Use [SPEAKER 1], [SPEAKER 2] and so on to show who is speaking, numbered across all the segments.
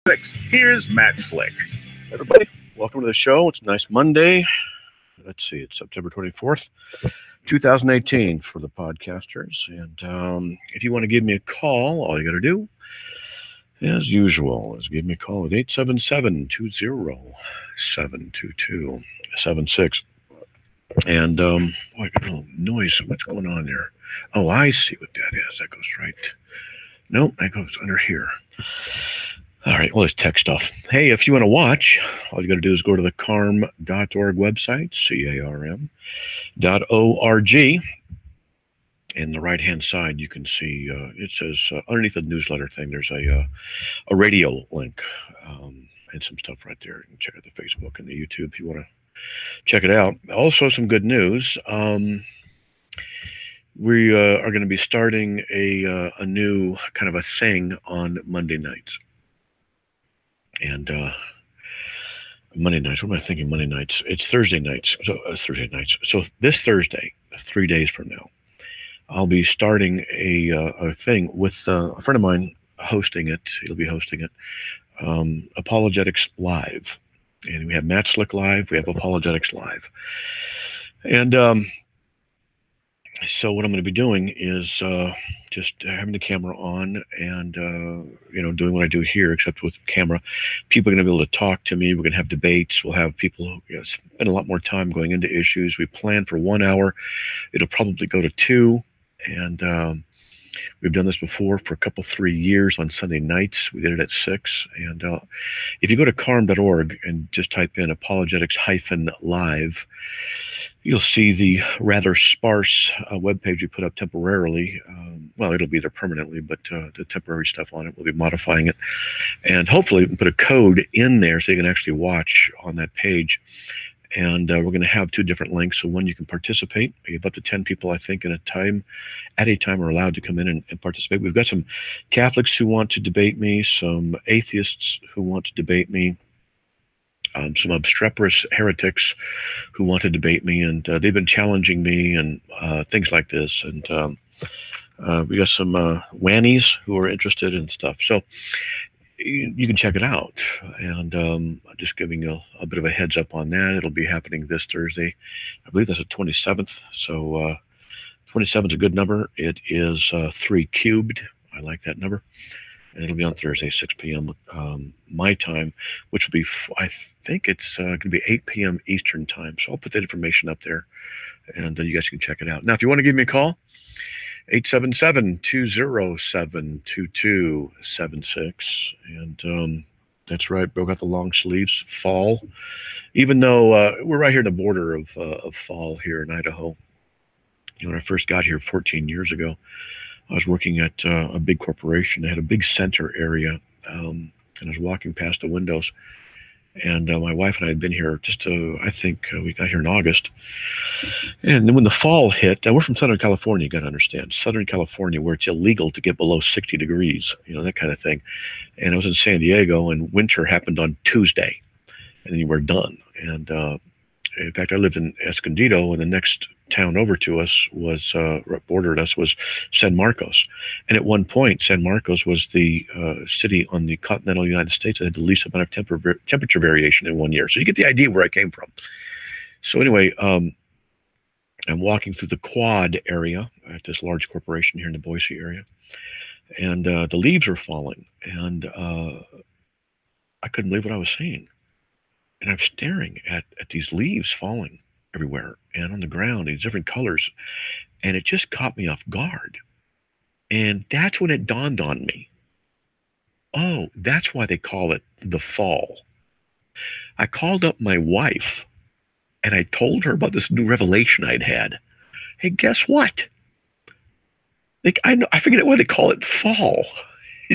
[SPEAKER 1] Here's Matt Slick. Everybody, welcome to the show. It's a nice Monday. Let's see, it's September 24th, 2018 for the podcasters. And if you want to give me a call, all you got to do, as usual, is give me a call at 877-207-2276. And boy, I got a little noise. What's going on there? Oh, I see what that is. That goes right. Nope, that goes under here. All right, well, it's tech stuff. Hey, if you want to watch, all you got to do is go to the carm.org website, carm.org. And the right-hand side, you can see, it says underneath the newsletter thing, there's a radio link and some stuff right there. You can check out the Facebook and the YouTube if you want to check it out. Also, some good news. We are going to be starting a new kind of a thing on Monday nights. And Monday nights, what am I thinking Monday nights? It's Thursday nights. So Thursday nights. So this Thursday, 3 days from now, I'll be starting a thing with a friend of mine hosting it. He'll be hosting it. Apologetics Live. And we have Matt Slick Live. We have Apologetics Live. And so what I'm going to be doing is just having the camera on and, doing what I do here, except with the camera. People are going to be able to talk to me. We're going to have debates. We'll have people spend a lot more time going into issues. We plan for 1 hour. It'll probably go to 2. And we've done this before for 3 years on Sunday nights. We did it at 6. And if you go to carm.org and just type in apologetics-live, you'll see the rather sparse webpage we put up temporarily. Well, it'll be there permanently, but the temporary stuff on it, we'll be modifying it. And hopefully we can put a code in there so you can actually watch on that page. And we're going to have 2 different links. So one, you can participate. We have up to 10 people, I think, at a time are allowed to come in and participate. We've got some Catholics who want to debate me, some atheists who want to debate me, some obstreperous heretics who want to debate me, and they've been challenging me and things like this. And we got some whannies who are interested in stuff. So you can check it out. And I'm just giving you a bit of a heads up on that. It'll be happening this Thursday. I believe that's the 27th. So 27 is a good number. It is 3 cubed. I like that number. And it'll be on Thursday, 6 p.m. My time, which will be, I think it's going to be 8 p.m. Eastern time. So I'll put that information up there, and you guys can check it out. Now, if you want to give me a call, 877-207-2276. And that's right, broke out the long sleeves, fall. Even though we're right here in the border of fall here in Idaho. When I first got here 14 years ago, I was working at a big corporation. They had a big center area, and I was walking past the windows. And my wife and I had been here I think we got here in August. And then when the fall hit, and we're from Southern California, you got to understand, Southern California, where it's illegal to get below 60 degrees, that kind of thing. And I was in San Diego, and winter happened on Tuesday, and then you were done. And in fact, I lived in Escondido, and the next town over to us bordered us was San Marcos. And at one point, San Marcos was the city on the continental United States that had the least amount of temperature variation in 1 year. So you get the idea where I came from. So anyway, I'm walking through the Quad area at this large corporation here in the Boise area. And the leaves are falling. And I couldn't believe what I was seeing. And I'm staring at these leaves falling everywhere and on the ground, these different colors. And it just caught me off guard. And that's when it dawned on me. Oh, that's why they call it the fall. I called up my wife and I told her about this new revelation I'd had. Hey, guess what? I forget why they call it fall. I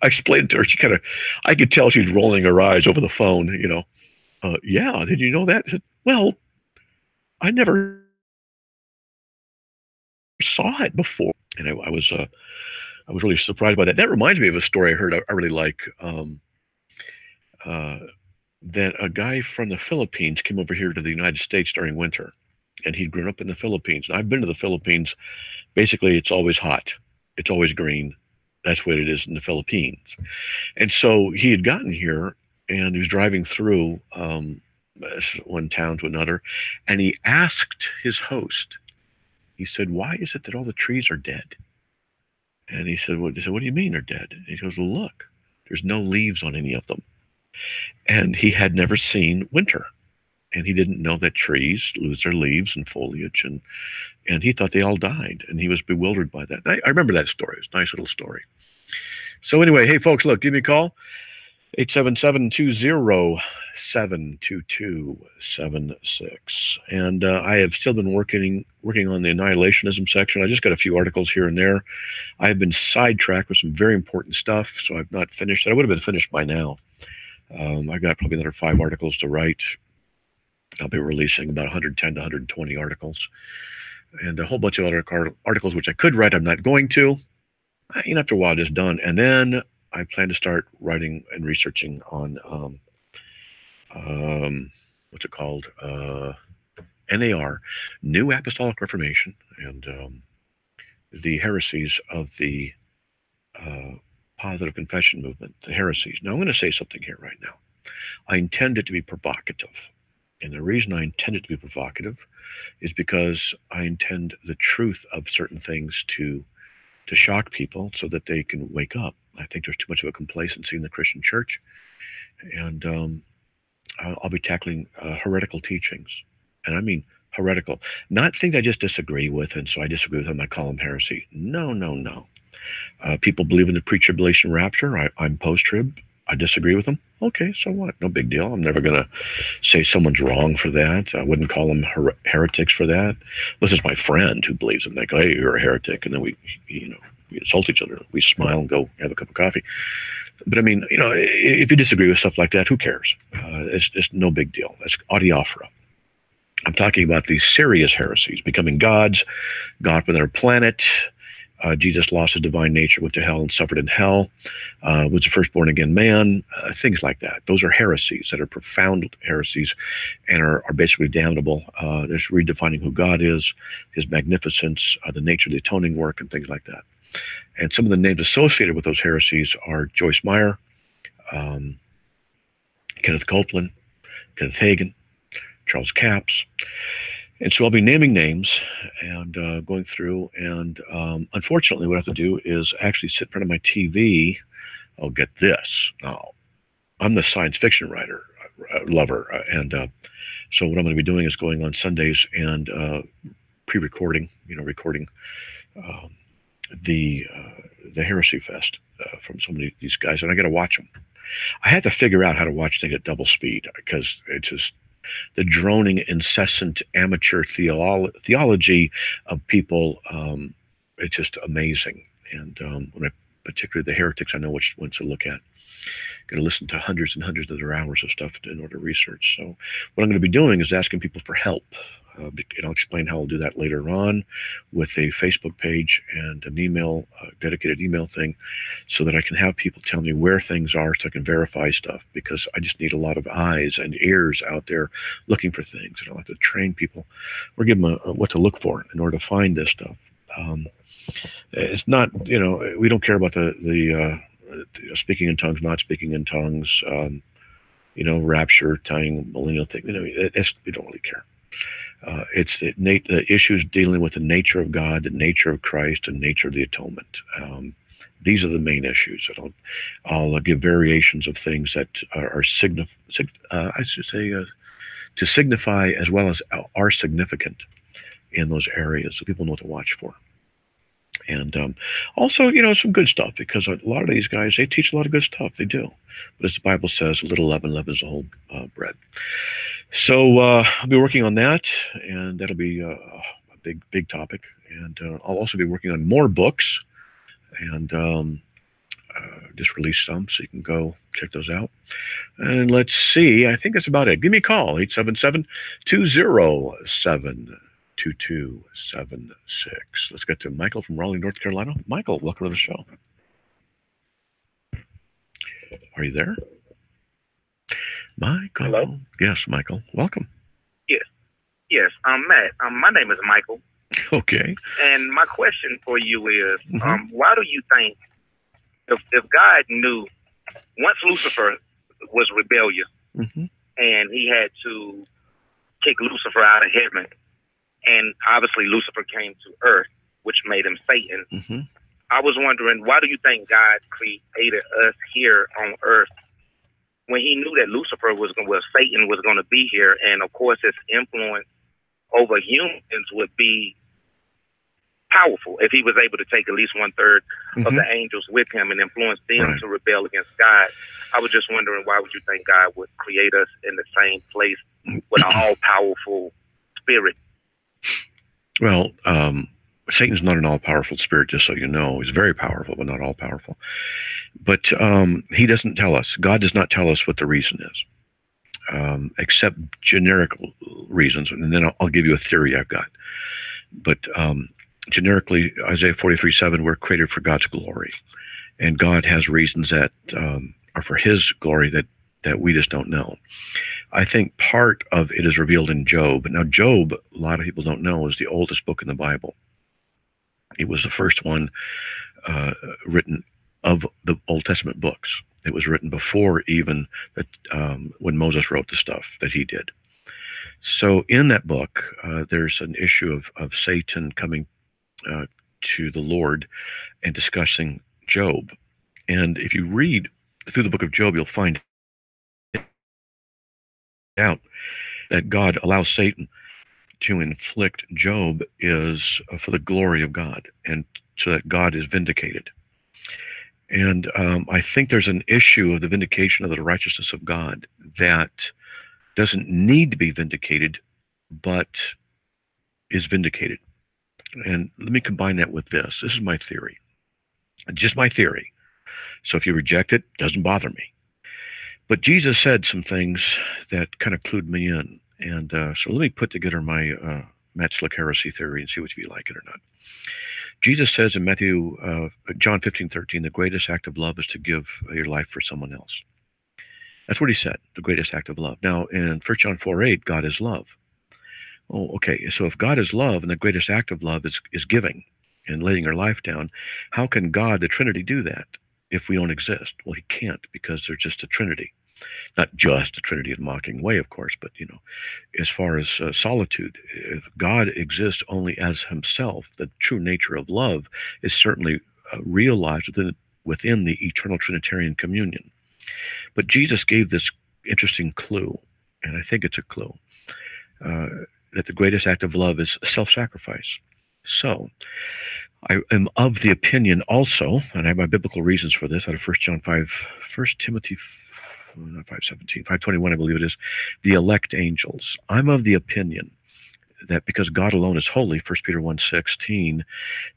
[SPEAKER 1] explained it to her. I could tell she's rolling her eyes over the phone, yeah, did you know that? I said, well, I never saw it before. And I was really surprised by that. That reminds me of a story I heard I really like. That a guy from the Philippines came over here to the United States during winter, and he'd grown up in the Philippines. And I've been to the Philippines. Basically, it's always hot. It's always green. That's what it is in the Philippines. And so he had gotten here and he was driving through one town to another, and he asked his host, he said, "Why is it that all the trees are dead?" And he said, "What?" He said, "What do you mean they're dead?" And he goes, "Well, look, there's no leaves on any of them." And he had never seen winter. And he didn't know that trees lose their leaves and foliage, and he thought they all died, and he was bewildered by that. I remember that story. It's a nice little story. So anyway, hey folks, look, give me a call, 877-207-2276. And I have still been working on the annihilationism section. I just got a few articles here and there. I have been sidetracked with some very important stuff, so I've not finished. I would have been finished by now. I got probably another 5 articles to write. I'll be releasing about 110 to 120 articles, and a whole bunch of other articles which I could write. I'm not going to. After a while, just done. And then I plan to start writing and researching on what's it called? NAR, New Apostolic Reformation, and the heresies of the positive confession movement, the heresies. Now, I'm going to say something here right now. I intend it to be provocative. And the reason I intend it to be provocative is because I intend the truth of certain things to shock people so that they can wake up. I think there's too much of a complacency in the Christian church. And I'll be tackling heretical teachings. And I mean heretical. Not things I just disagree with, and so I disagree with them, I call them heresy. No, no, no. People believe in the pre-tribulation rapture. I'm post-trib. I disagree with them. Okay, so what? No big deal. I'm never going to say someone's wrong for that. I wouldn't call them heretics for that. This is my friend who believes in that. Hey, you're a heretic. And then we insult each other. We smile and go have a cup of coffee. But I mean, if you disagree with stuff like that, who cares? It's no big deal. That's adiaphora. I'm talking about these serious heresies, becoming gods, God within our planet. Jesus lost his divine nature, went to hell and suffered in hell, was the first born again man, things like that. Those are heresies that are profound heresies and are basically damnable. There's redefining who God is, his magnificence, the nature of the atoning work, and things like that. And some of the names associated with those heresies are Joyce Meyer, Kenneth Copeland, Kenneth Hagin, Charles Capps. And so I'll be naming names and going through, and unfortunately what I have to do is actually sit in front of my TV. I'll get this. Now, I'm the science fiction writer, lover, and so what I'm going to be doing is going on Sundays and pre-recording, recording the Heresy Fest from so many of these guys, and I got to watch them. I had to figure out how to watch things at double speed because it's just the droning, incessant amateur theology of people. It's just amazing. And particularly the heretics, I know which ones to look at. Going to listen to hundreds and hundreds of their hours of stuff in order to research. So what I'm going to be doing is asking people for help. And I'll explain how I'll do that later on with a Facebook page and an email, dedicated email thing, so that I can have people tell me where things are so I can verify stuff, because I just need a lot of eyes and ears out there looking for things. And I'll have to train people or give them what to look for in order to find this stuff. It's not, we don't care about the speaking in tongues, not speaking in tongues, rapture, tying millennial thing. We don't really care. It's the issues dealing with the nature of God, the nature of Christ, and nature of the atonement. These are the main issues. And I'll give variations of things that are to signify as well as are significant in those areas, so people know what to watch for. And also, some good stuff, because a lot of these guys, they teach a lot of good stuff. They do. But as the Bible says, a little leaven leavens the whole bread. So I'll be working on that, and that'll be a big topic. And I'll also be working on more books, and just release some, so you can go check those out. And let's see, I think that's about it. Give me a call, 877-207-2276. Let's get to Michael from Raleigh, North Carolina. Michael, welcome to the show. Are you there? Michael.
[SPEAKER 2] Hello?
[SPEAKER 1] Yes, Michael. Welcome.
[SPEAKER 2] Yes. Matt. My name is Michael.
[SPEAKER 1] Okay.
[SPEAKER 2] And my question for you is, why do you think if God knew, once Lucifer was rebellious
[SPEAKER 1] Mm-hmm.
[SPEAKER 2] and he had to kick Lucifer out of heaven, and obviously Lucifer came to earth, which made him Satan.
[SPEAKER 1] Mm-hmm.
[SPEAKER 2] I was wondering, why do you think God created us here on earth when he knew that Lucifer Satan was going to be here, and of course his influence over humans would be powerful if he was able to take at least 1/3 of the angels with him and influence them to rebel against God? I was just wondering, why would you think God would create us in the same place with an all-powerful spirit?
[SPEAKER 1] Well, Satan's not an all-powerful spirit, just so you know. He's very powerful, but not all-powerful. But he doesn't tell us. God does not tell us what the reason is, except generic reasons. And then I'll give you a theory I've got. But generically, Isaiah 43:7, we're created for God's glory. And God has reasons that are for his glory that we just don't know. I think part of it is revealed in Job. Now, Job, a lot of people don't know, is the oldest book in the Bible. It was the first one written of the Old Testament books. It was written before even that, when Moses wrote the stuff that he did. So in that book, there's an issue of Satan coming to the Lord and discussing Job. And if you read through the book of Job, you'll find out that God allows Satan to inflict Job is for the glory of God, and so that God is vindicated. And I think there's an issue of the vindication of the righteousness of God that doesn't need to be vindicated, but is vindicated. And let me combine that with this. This is my theory. Just my theory. So if you reject it, it doesn't bother me. But Jesus said some things that kind of clued me in. And so let me put together my Matt Slick heresy theory and see what you like it or not. Jesus says in John 15:13, the greatest act of love is to give your life for someone else. That's what he said, the greatest act of love. Now, in 1 John 4:8, God is love. Oh, okay. So if God is love and the greatest act of love is giving and laying your life down, how can God, the Trinity, do that if we don't exist? Well, he can't, because they're just a Trinity. Not just a Trinity in a mocking way, of course, but, you know, as far as solitude, if God exists only as himself, the true nature of love is certainly realized within the eternal Trinitarian communion. But Jesus gave this interesting clue, and I think it's a clue, that the greatest act of love is self-sacrifice. So I am of the opinion also, and I have my biblical reasons for this, out of 1 Timothy 5:17, 5:21, I believe it is, the elect angels. I'm of the opinion that because God alone is holy, 1 Peter 1:16,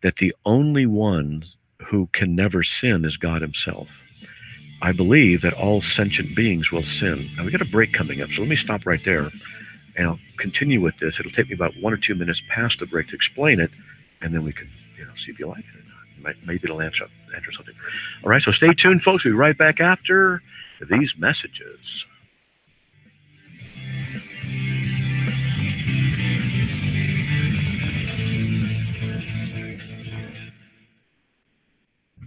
[SPEAKER 1] that the only one who can never sin is God himself. I believe that all sentient beings will sin. Now, we got a break coming up, so let me stop right there, and I'll continue with this. It'll take me about 1 or 2 minutes past the break to explain it, and then we can, see if you like it or not. Maybe it'll answer something. All right, so stay tuned, folks. We'll be right back after these messages.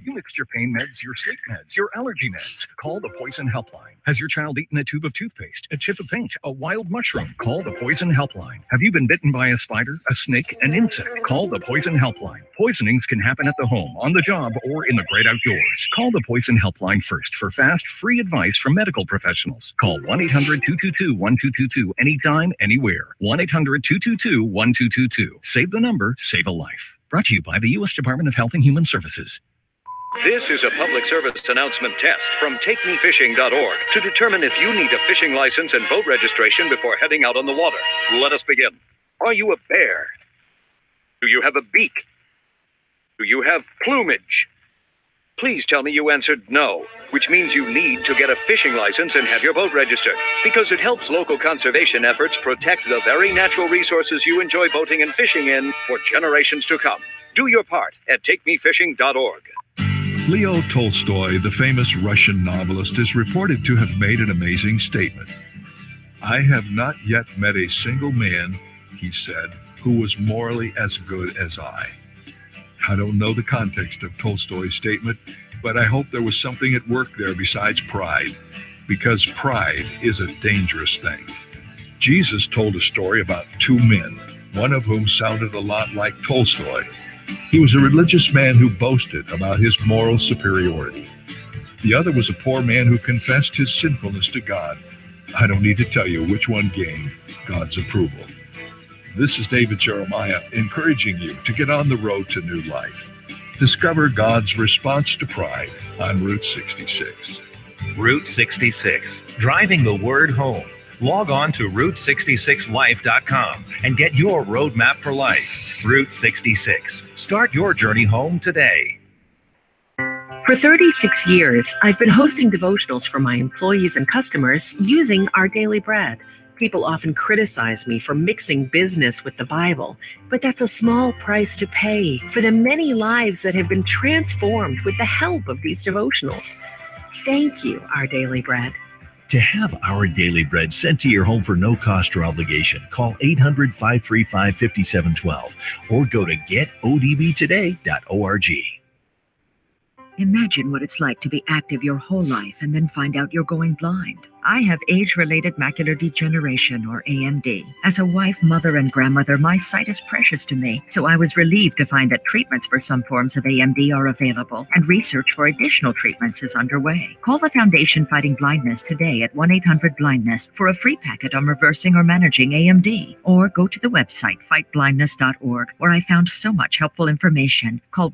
[SPEAKER 3] You mixed your pain meds, your sleep meds, your allergy meds. Call the Poison Helpline. Has your child eaten a tube of toothpaste, a chip of paint, a wild mushroom? Call the Poison Helpline. Have you been bitten by a spider, a snake, an insect? Call the Poison Helpline. Poisonings can happen at the home, on the job, or in the great outdoors. Call the Poison Helpline first for fast, free advice from medical professionals. Call 1-800-222-1222 anytime, anywhere. 1-800-222-1222. Save the number, save a life. Brought to you by the U.S. Department of Health and Human Services.
[SPEAKER 4] This is a public service announcement test from TakeMeFishing.org to determine if you need a fishing license and boat registration before heading out on the water. Let us begin. Are you a bear? Do you have a beak? Do you have plumage? Please tell me you answered no, which means you need to get a fishing license and have your boat registered, because it helps local conservation efforts protect the very natural resources you enjoy boating and fishing in for generations to come. Do your part at TakeMeFishing.org.
[SPEAKER 5] Leo Tolstoy, the famous Russian novelist, is reported to have made an amazing statement. I have not yet met a single man, he said, who was morally as good as I. I don't know the context of Tolstoy's statement, but I hope there was something at work there besides pride, because pride is a dangerous thing. Jesus told a story about two men, one of whom sounded a lot like Tolstoy. He was a religious man who boasted about his moral superiority. The other was a poor man who confessed his sinfulness to God. I don't need to tell you which one gained God's approval. This is David Jeremiah encouraging you to get on the road to new life. Discover God's response to pride on Route 66.
[SPEAKER 6] Route 66, driving the word home. Log on to Route66Life.com and get your roadmap for life. Route 66. Start your journey home today.
[SPEAKER 7] For 36 years, I've been hosting devotionals for my employees and customers using Our Daily Bread. People often criticize me for mixing business with the Bible, but that's a small price to pay for the many lives that have been transformed with the help of these devotionals. Thank you, Our Daily Bread.
[SPEAKER 8] To have Our Daily Bread sent to your home for no cost or obligation, call 800-535-5712 or go to getodbtoday.org.
[SPEAKER 9] Imagine what it's like to be active your whole life and then find out you're going blind. I have age-related macular degeneration, or AMD. As a wife, mother, and grandmother, my sight is precious to me, so I was relieved to find that treatments for some forms of AMD are available, and research for additional treatments is underway. Call the Foundation Fighting Blindness today at 1-800-BLINDNESS for a free packet on reversing or managing AMD, or go to the website fightblindness.org, where I found so much helpful information. Call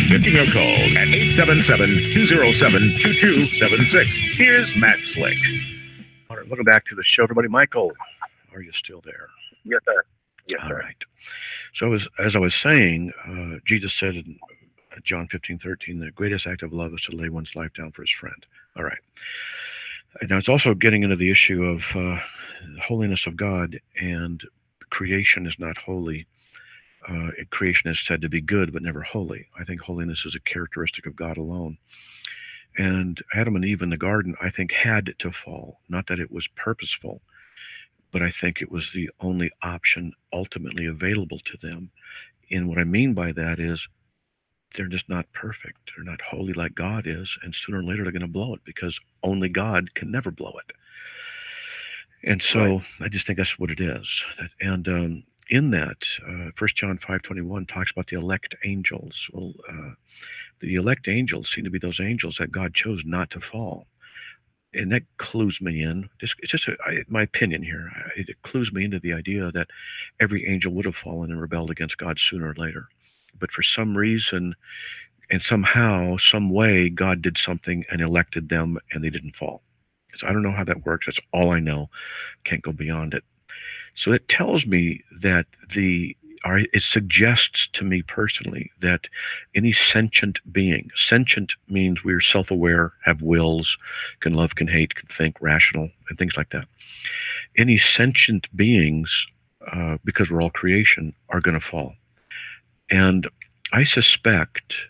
[SPEAKER 10] 50 calls at 877-207-2276. Here's Matt Slick.
[SPEAKER 1] All right, welcome back to the show, everybody. Michael, are you still there?
[SPEAKER 2] Yes, sir. Yes,
[SPEAKER 1] All
[SPEAKER 2] sir.
[SPEAKER 1] right. So as I was saying, Jesus said in John 15:13, the greatest act of love is to lay one's life down for his friend. All right. Now, it's also getting into the issue of the holiness of God, and creation is not holy. Creation is said to be good, but never holy. I think holiness is a characteristic of God alone. And Adam and Eve in the garden, I think, had to fall. Not that it was purposeful, but I think it was the only option ultimately available to them. And what I mean by that is they're just not perfect. They're not holy like God is. And sooner or later, they're going to blow it, because only God can never blow it. And so I just think that's what it is. And in that, 1 John 5:21 talks about the elect angels. Well, the elect angels seem to be those angels that God chose not to fall. And that clues me in. It's just my opinion here. It clues me into the idea that every angel would have fallen and rebelled against God sooner or later. But for some reason and somehow, some way, God did something and elected them, and they didn't fall. So I don't know how that works. That's all I know. Can't go beyond it. So it tells me that it suggests to me personally that any sentient being, sentient means we're self-aware, have wills, can love, can hate, can think, rational, and things like that. Any sentient beings, because we're all creation, are going to fall. And I suspect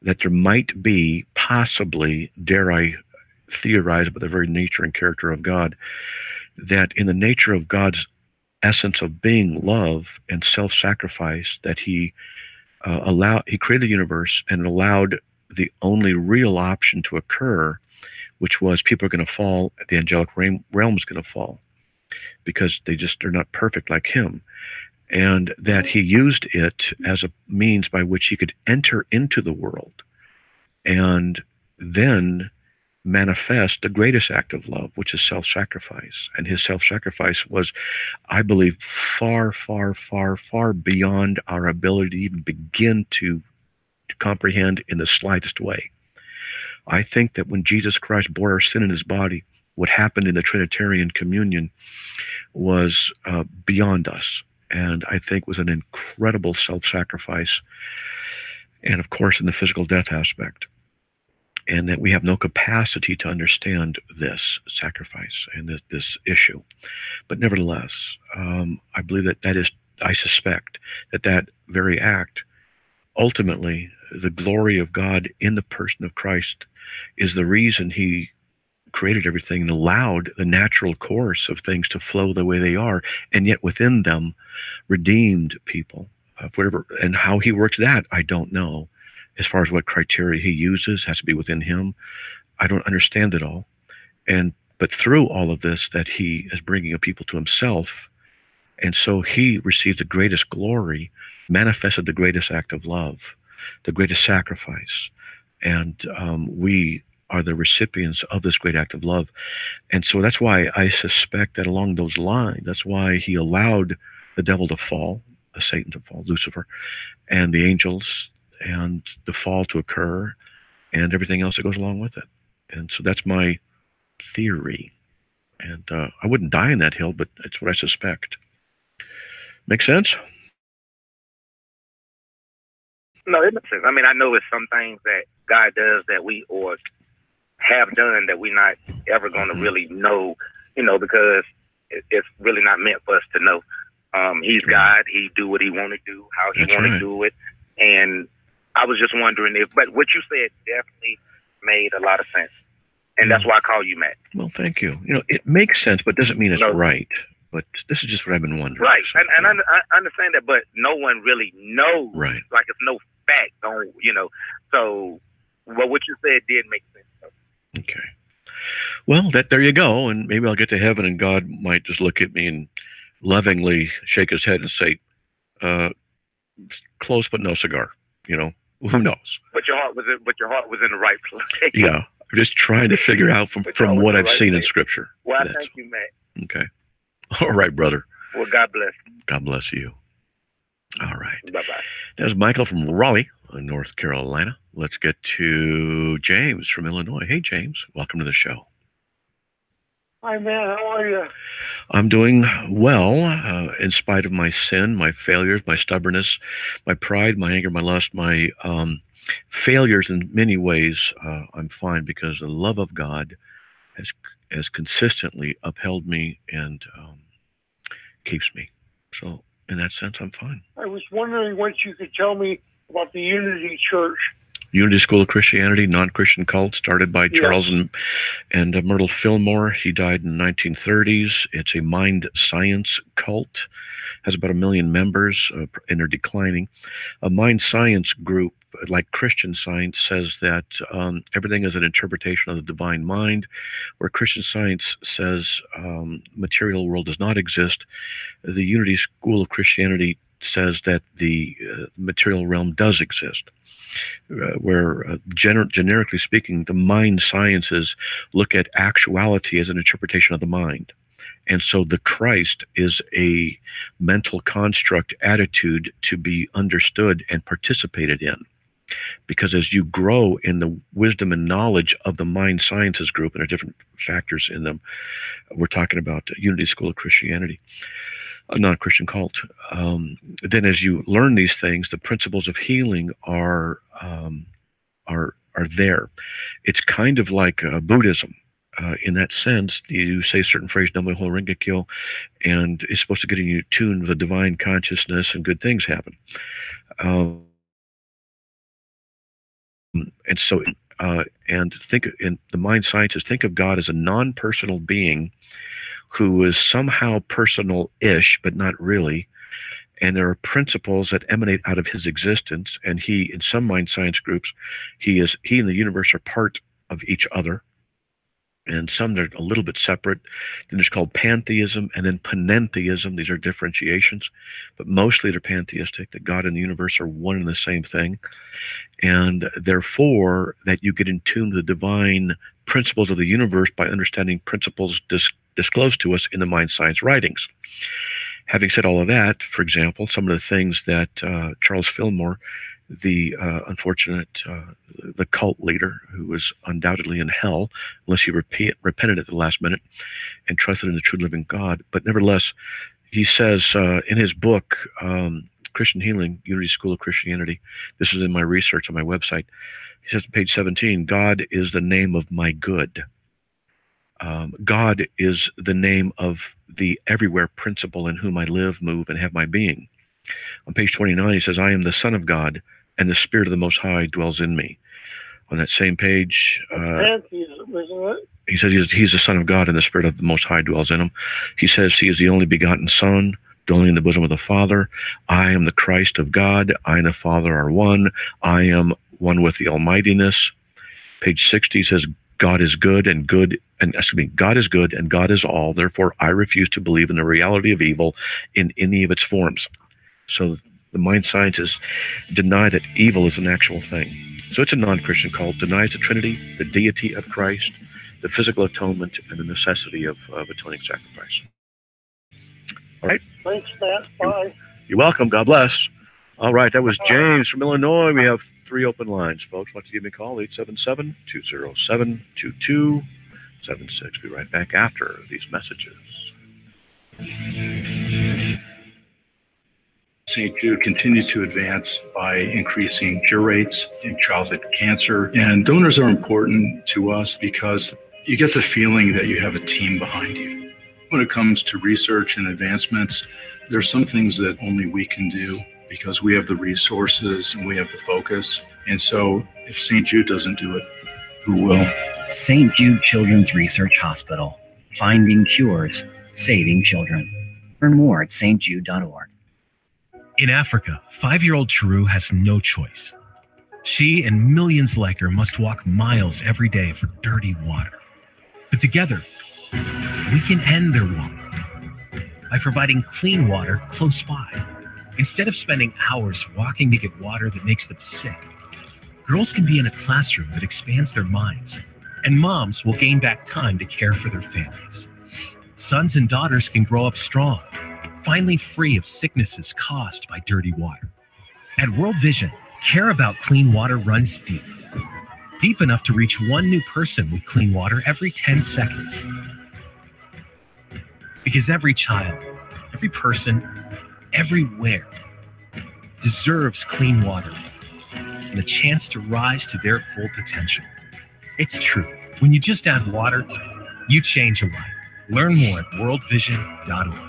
[SPEAKER 1] that there might be, possibly, dare I theorize about the very nature and character of God, that in the nature of God's essence of being love and self-sacrifice, that he created the universe and allowed the only real option to occur, which was people are going to fall, the angelic realm is going to fall, because they're not perfect like him, and that he used it as a means by which he could enter into the world and then manifest the greatest act of love, which is self-sacrifice. And his self-sacrifice was, I believe, far, far, far, far beyond our ability to even begin to comprehend in the slightest way. I think that when Jesus Christ bore our sin in his body, what happened in the Trinitarian communion was beyond us, and I think was an incredible self-sacrifice, and of course in the physical death aspect. And that we have no capacity to understand this sacrifice and this issue. But nevertheless, I believe I suspect that very act, ultimately, the glory of God in the person of Christ is the reason he created everything and allowed the natural course of things to flow the way they are, and yet within them redeemed people whatever, and how he works that, I don't know. As far as what criteria he uses, has to be within him. I don't understand it all. But through all of this, that he is bringing a people to himself, and so he receives the greatest glory, manifested the greatest act of love, the greatest sacrifice, and we are the recipients of this great act of love. And so that's why I suspect that along those lines, that's why he allowed the devil to fall, Satan to fall, Lucifer, and the angels, and the fall to occur, and everything else that goes along with it. And so that's my theory. And I wouldn't die in that hill, but it's what I suspect. Make sense?
[SPEAKER 2] No, it makes sense. I mean, I know it's some things that God does that we or have done that we're not ever going to really know, because it's really not meant for us to know. He's God. He do what he want to do, how he want to do it. And I was just wondering but what you said definitely made a lot of sense. And that's why I call you Matt.
[SPEAKER 1] Well, thank you. It makes sense, but doesn't mean it's right. But this is just what I've been wondering.
[SPEAKER 2] Right.
[SPEAKER 1] So,
[SPEAKER 2] and I understand that, but no one really knows.
[SPEAKER 1] Right.
[SPEAKER 2] Like it's no fact on, So, what you said did make sense.
[SPEAKER 1] Okay. Well, there you go. And maybe I'll get to heaven and God might just look at me and lovingly shake his head and say, close but no cigar. Who knows?
[SPEAKER 2] But your heart was in the right place.
[SPEAKER 1] Yeah. I'm just trying to figure out from what I've seen in Scripture.
[SPEAKER 2] Well, thank you, Matt.
[SPEAKER 1] Okay. All right, brother.
[SPEAKER 2] Well, God bless.
[SPEAKER 1] God bless you. All right.
[SPEAKER 2] Bye-bye.
[SPEAKER 1] There's Michael from Raleigh, North Carolina. Let's get to James from Illinois. Hey, James. Welcome to the show.
[SPEAKER 11] Hi, man. How are you?
[SPEAKER 1] I'm doing well, in spite of my sin, my failures, my stubbornness, my pride, my anger, my lust, my failures in many ways. I'm fine because the love of God has consistently upheld me and keeps me. So in that sense, I'm fine.
[SPEAKER 11] I was wondering what you could tell me about the Unity Church.
[SPEAKER 1] Unity School of Christianity, non-Christian cult started by Charles and Myrtle Fillmore. He died in the 1930s. It's a mind science cult, has about 1 million members, and they're declining. A mind science group, like Christian Science, says that everything is an interpretation of the divine mind, where Christian Science says material world does not exist. The Unity School of Christianity says that the material realm does exist. Where generically speaking, the mind sciences look at actuality as an interpretation of the mind. And so the Christ is a mental construct attitude to be understood and participated in. Because as you grow in the wisdom and knowledge of the mind sciences group, and there are different factors in them, we're talking about Unity School of Christianity, a non-Christian cult. Then as you learn these things, the principles of healing are there. It's kind of like Buddhism. In that sense, you say a certain phrase, Namo Ho Renge Kyo, and it's supposed to get you tuned with the divine consciousness and good things happen. And so, and think in the mind sciences, think of God as a non-personal being who is somehow personal-ish, but not really. And there are principles that emanate out of his existence. And he, in some mind science groups, he and the universe are part of each other. And some that are a little bit separate. Then there's called pantheism and then panentheism. These are differentiations, but mostly they're pantheistic, that God and the universe are one and the same thing. And therefore, that you get in tune to the divine principles of the universe by understanding principles disclosed to us in the mind science writings. Having said all of that, for example, some of the things that Charles Fillmore, the unfortunate, the cult leader who was undoubtedly in hell, unless he repented at the last minute and trusted in the true living God. But nevertheless, he says in his book, Christian Healing, Unity School of Christianity, this is in my research on my website, he says on page 17, God is the name of my good. God is the name of the everywhere principle in whom I live, move, and have my being. On page 29, he says, I am the Son of God, and the Spirit of the Most High dwells in me. On that same page,
[SPEAKER 11] Pantheism, isn't it?
[SPEAKER 1] he says he's the Son of God, and the Spirit of the Most High dwells in him. He says he is the only begotten Son, dwelling in the bosom of the Father. I am the Christ of God. I and the Father are one. I am one with the Almightiness. Page 60 says, God is good and God is good and God is all. Therefore, I refuse to believe in the reality of evil in any of its forms. So the mind scientists deny that evil is an actual thing. So it's a non-Christian cult, denies the Trinity, the deity of Christ, the physical atonement, and the necessity of atoning sacrifice. All right.
[SPEAKER 11] Thanks, Matt. Bye.
[SPEAKER 1] You're welcome. God bless. All right. That was James from Illinois. We have 3 open lines, folks. Want to give me a call? 877-207-2276. Be right back after these messages.
[SPEAKER 12] St. Jude continues to advance by increasing cure rates in childhood cancer. And donors are important to us because you get the feeling that you have a team behind you. When it comes to research and advancements, there's some things that only we can do because we have the resources and we have the focus. And so if St. Jude doesn't do it, who will?
[SPEAKER 13] St. Jude Children's Research Hospital. Finding cures, saving children. Learn more at stjude.org.
[SPEAKER 6] In Africa, 5-year-old Chiru has no choice. She and millions like her must walk miles every day for dirty water. But together, we can end their walk by providing clean water close by. Instead of spending hours walking to get water that makes them sick, girls can be in a classroom that expands their minds, and moms will gain back time to care for their families. Sons and daughters can grow up strong, finally free of sicknesses caused by dirty water. At World Vision, care about clean water runs deep. Deep enough to reach 1 new person with clean water every 10 seconds. Because every child, every person, everywhere deserves clean water and the chance to rise to their full potential. It's true. When you just add water, you change a life. Learn more at worldvision.org.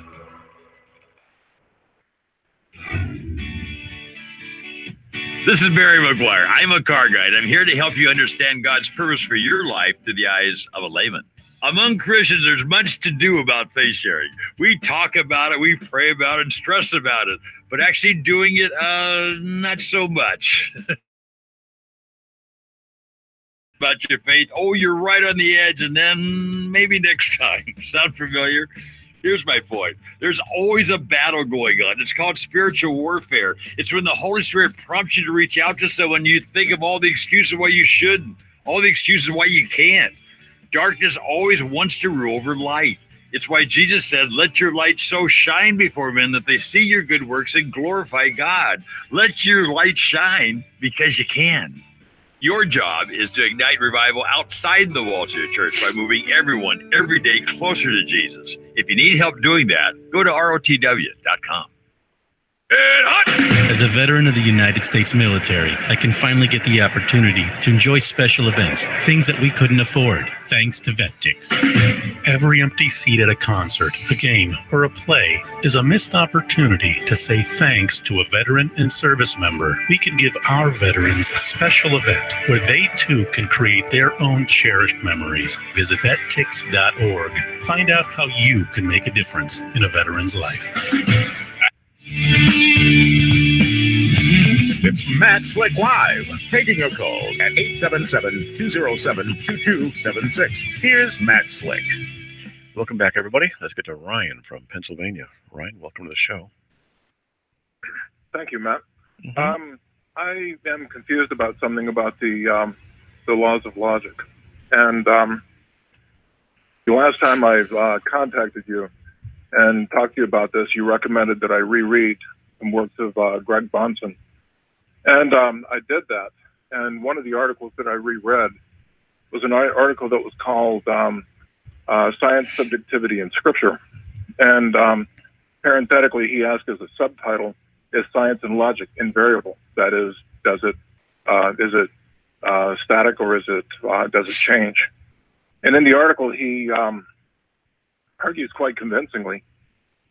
[SPEAKER 14] This is Barry McGuire. I'm a car guide. I'm here to help you understand God's purpose for your life through the eyes of a layman. Among Christians, there's much to do about faith sharing. We talk about it, we pray about it, and stress about it, but actually doing it, not so much. About your faith, oh, you're right on the edge, and then maybe next time. Sound familiar? Here's my point. There's always a battle going on. It's called spiritual warfare. It's when the Holy Spirit prompts you to reach out to someone. You think of all the excuses why you shouldn't, all the excuses why you can't. Darkness always wants to rule over light. It's why Jesus said, let your light so shine before men that they see your good works and glorify God. Let your light shine because you can. Your job is to ignite revival outside the walls of your church by moving everyone every day closer to Jesus. If you need help doing that, go to rotw.com.
[SPEAKER 15] As a veteran of the United States military, I can finally get the opportunity to enjoy special events, things that we couldn't afford, thanks to VetTix. Every empty seat at a concert, a game, or a play is a missed opportunity to say thanks to a veteran and service member. We can give our veterans a special event where they too can create their own cherished memories. Visit vettix.org. Find out how you can make a difference in a veteran's life.
[SPEAKER 10] It's Matt Slick Live, taking your calls at 877-207-2276. Here's Matt Slick.
[SPEAKER 1] Welcome back, everybody. Let's get to Ryan from Pennsylvania. Ryan, welcome to the show.
[SPEAKER 16] Thank you, Matt. I am confused about something about the laws of logic. And the last time I've contacted you and talked to you about this, you recommended that I reread some works of Greg Bahnsen. And I did that. And one of the articles that I reread was an article that was called Science, Subjectivity, and Scripture. And parenthetically, he asked as a subtitle, is science and logic invariable? That is it static or does it change? And in the article, he argues quite convincingly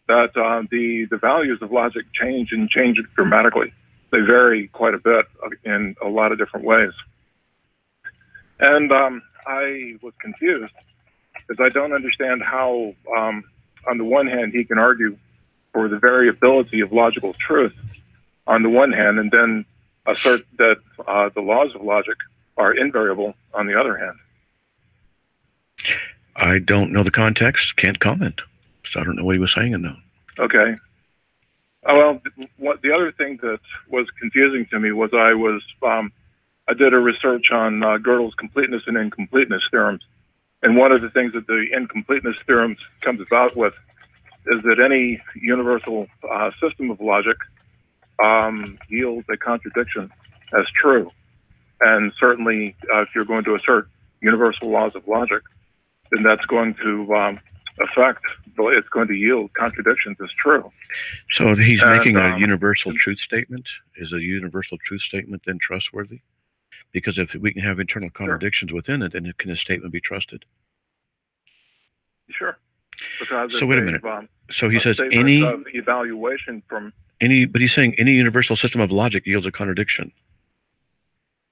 [SPEAKER 16] that the values of logic change and change dramatically. They vary quite a bit in a lot of different ways. And I was confused because I don't understand how, on the one hand, he can argue for the variability of logical truth on the one hand, and then assert that the laws of logic are invariable on the other hand.
[SPEAKER 1] I don't know the context, can't comment. So I don't know what he was saying in that.
[SPEAKER 16] Okay. Well, the other thing that was confusing to me was I did a research on Gödel's completeness and incompleteness theorems. And one of the things that the incompleteness theorems comes about with is that any universal system of logic yields a contradiction as true. And certainly, if you're going to assert universal laws of logic, then that's going to it's going to yield contradictions as true.
[SPEAKER 1] So he's making a universal truth statement. Is a universal truth statement then trustworthy? Because if we can have internal contradictions within it, then can a statement be trusted?
[SPEAKER 16] Sure. Because
[SPEAKER 1] so wait a minute. So he says
[SPEAKER 16] of evaluation from
[SPEAKER 1] but he's saying any universal system of logic yields a contradiction.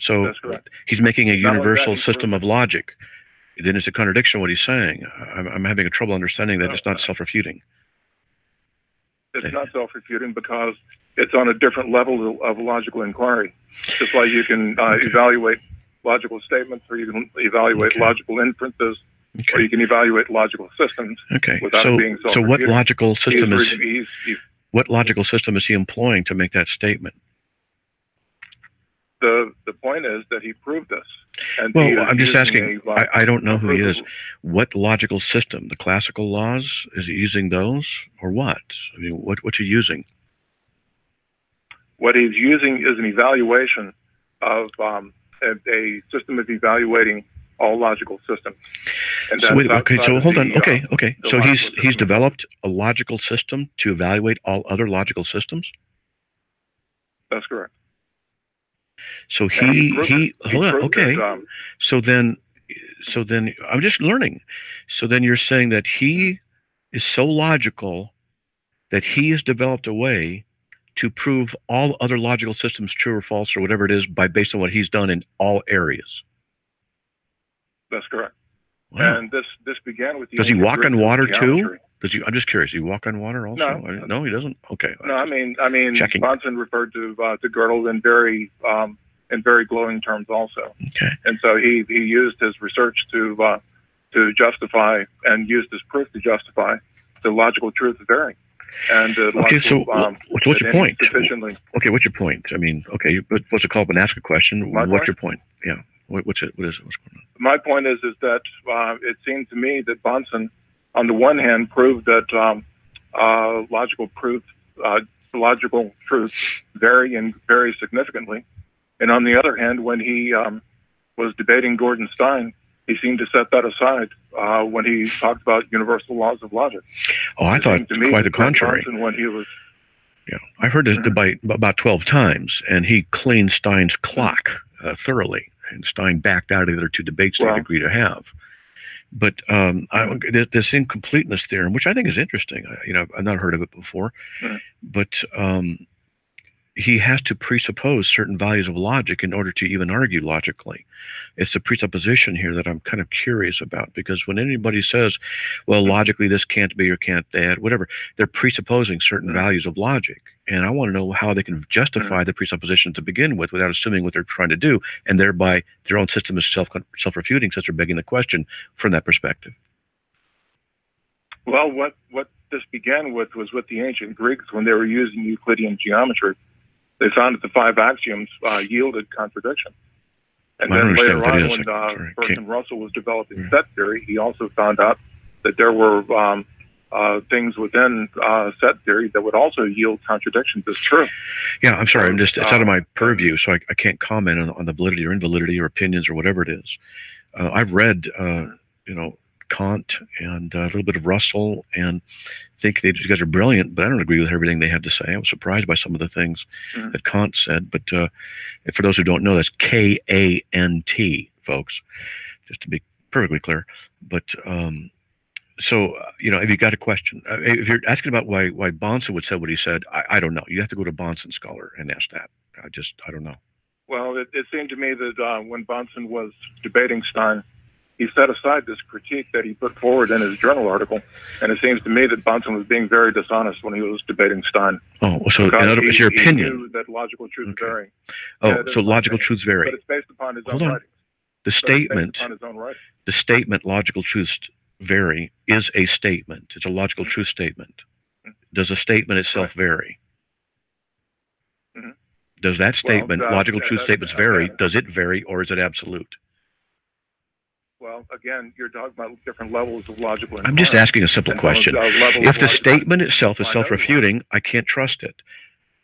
[SPEAKER 1] So
[SPEAKER 16] that's correct.
[SPEAKER 1] He's making a universal system of logic. Then it's a contradiction what he's saying. I'm having a trouble understanding that it's not self-refuting.
[SPEAKER 16] It's not self-refuting because it's on a different level of logical inquiry. Just like you can evaluate logical statements, or you can evaluate logical inferences, or you can evaluate logical systems without it being self-refuting.
[SPEAKER 1] So what logical system what logical system is he employing to make that statement?
[SPEAKER 16] The point is that he proved this. And
[SPEAKER 1] well, I'm just asking, I don't know who he is. What logical system? The classical laws? Is he using those or what? I mean, what's he using?
[SPEAKER 16] What he's using is an evaluation of a system of evaluating all logical systems. And
[SPEAKER 1] so wait, okay, so hold on. Okay. So he's developed a logical system to evaluate all other logical systems?
[SPEAKER 16] That's correct.
[SPEAKER 1] So he hold on, okay. That, so then I'm just learning. So then you're saying that he is so logical that he has developed a way to prove all other logical systems true or false or whatever it is based on what he's done in all areas.
[SPEAKER 16] That's correct. Wow. And this began with the
[SPEAKER 1] Does he walk on water too? I'm just curious. Does he walk on water also? No, he doesn't. Okay.
[SPEAKER 16] No, I mean, Bahnsen referred to Gödel in very glowing terms also.
[SPEAKER 1] Okay.
[SPEAKER 16] And so he used his research to justify and used his proof to justify the logical truth of varying. And
[SPEAKER 1] so what's your point? Okay, what's your point? I mean, okay, you're supposed to call up and ask a question. What's your point? Yeah. What's going on?
[SPEAKER 16] My point is that it seemed to me that Bahnsen, on the one hand, proved that logical truths vary and vary significantly, and on the other hand, when he was debating Gordon Stein, he seemed to set that aside when he talked about universal laws of logic.
[SPEAKER 1] Oh, I thought quite the contrary.
[SPEAKER 16] When he was,
[SPEAKER 1] I've heard this debate about 12 times, and he cleaned Stein's clock thoroughly. And Stein backed out of the other two debates they agreed to have. But this incompleteness theorem, which I think is interesting, I've not heard of it before, but he has to presuppose certain values of logic in order to even argue logically. It's a presupposition here that I'm kind of curious about, because when anybody says, well, logically this can't be or can't that, whatever, they're presupposing certain values of logic. And I want to know how they can justify the presupposition to begin with without assuming what they're trying to do, and thereby their own system is self-refuting, since they're begging the question from that perspective.
[SPEAKER 16] Well, what this began with was with the ancient Greeks when they were using Euclidean geometry. They found that the 5 axioms yielded contradiction. And then later on, when Bertrand Russell was developing set theory, he also found out that there were things within set theory that would also yield contradictions as true.
[SPEAKER 1] Yeah, I'm sorry. It's out of my purview, so I can't comment on the validity or invalidity or opinions or whatever it is. I've read, Kant and a little bit of Russell, and think these guys are brilliant, but I don't agree with everything they had to say. I was surprised by some of the things that Kant said. But for those who don't know, that's K-A-N-T, folks, just to be perfectly clear. But so, if you got a question, if you're asking about why Bahnsen would say what he said, I don't know. You have to go to Bahnsen Scholar and ask that. I don't know.
[SPEAKER 16] Well, it seemed to me that when Bahnsen was debating Stein, he set aside this critique that he put forward in his journal article, and it seems to me that Bunsen was being very dishonest when he was debating Stein.
[SPEAKER 1] Oh, so in other words, your
[SPEAKER 16] He
[SPEAKER 1] opinion.
[SPEAKER 16] knew that logical truths vary.
[SPEAKER 1] Oh,
[SPEAKER 16] Yeah,
[SPEAKER 1] so logical truths vary.
[SPEAKER 16] But it's based upon his
[SPEAKER 1] Hold
[SPEAKER 16] own
[SPEAKER 1] on.
[SPEAKER 16] writings.
[SPEAKER 1] The
[SPEAKER 16] So it's based
[SPEAKER 1] statement,
[SPEAKER 16] upon his own writings.
[SPEAKER 1] the statement, logical truths vary, is a statement. It's a logical
[SPEAKER 16] Mm-hmm.
[SPEAKER 1] truth statement. Does the statement itself vary?
[SPEAKER 16] Mhm.
[SPEAKER 1] Does that statement, logical truth
[SPEAKER 16] that-
[SPEAKER 1] statements vary? Does it vary, or is it absolute?
[SPEAKER 16] Well, again, you're talking about different levels of logical.
[SPEAKER 1] I'm just asking a simple question. If the statement itself is
[SPEAKER 16] Find out
[SPEAKER 1] self-refuting, I can't trust it.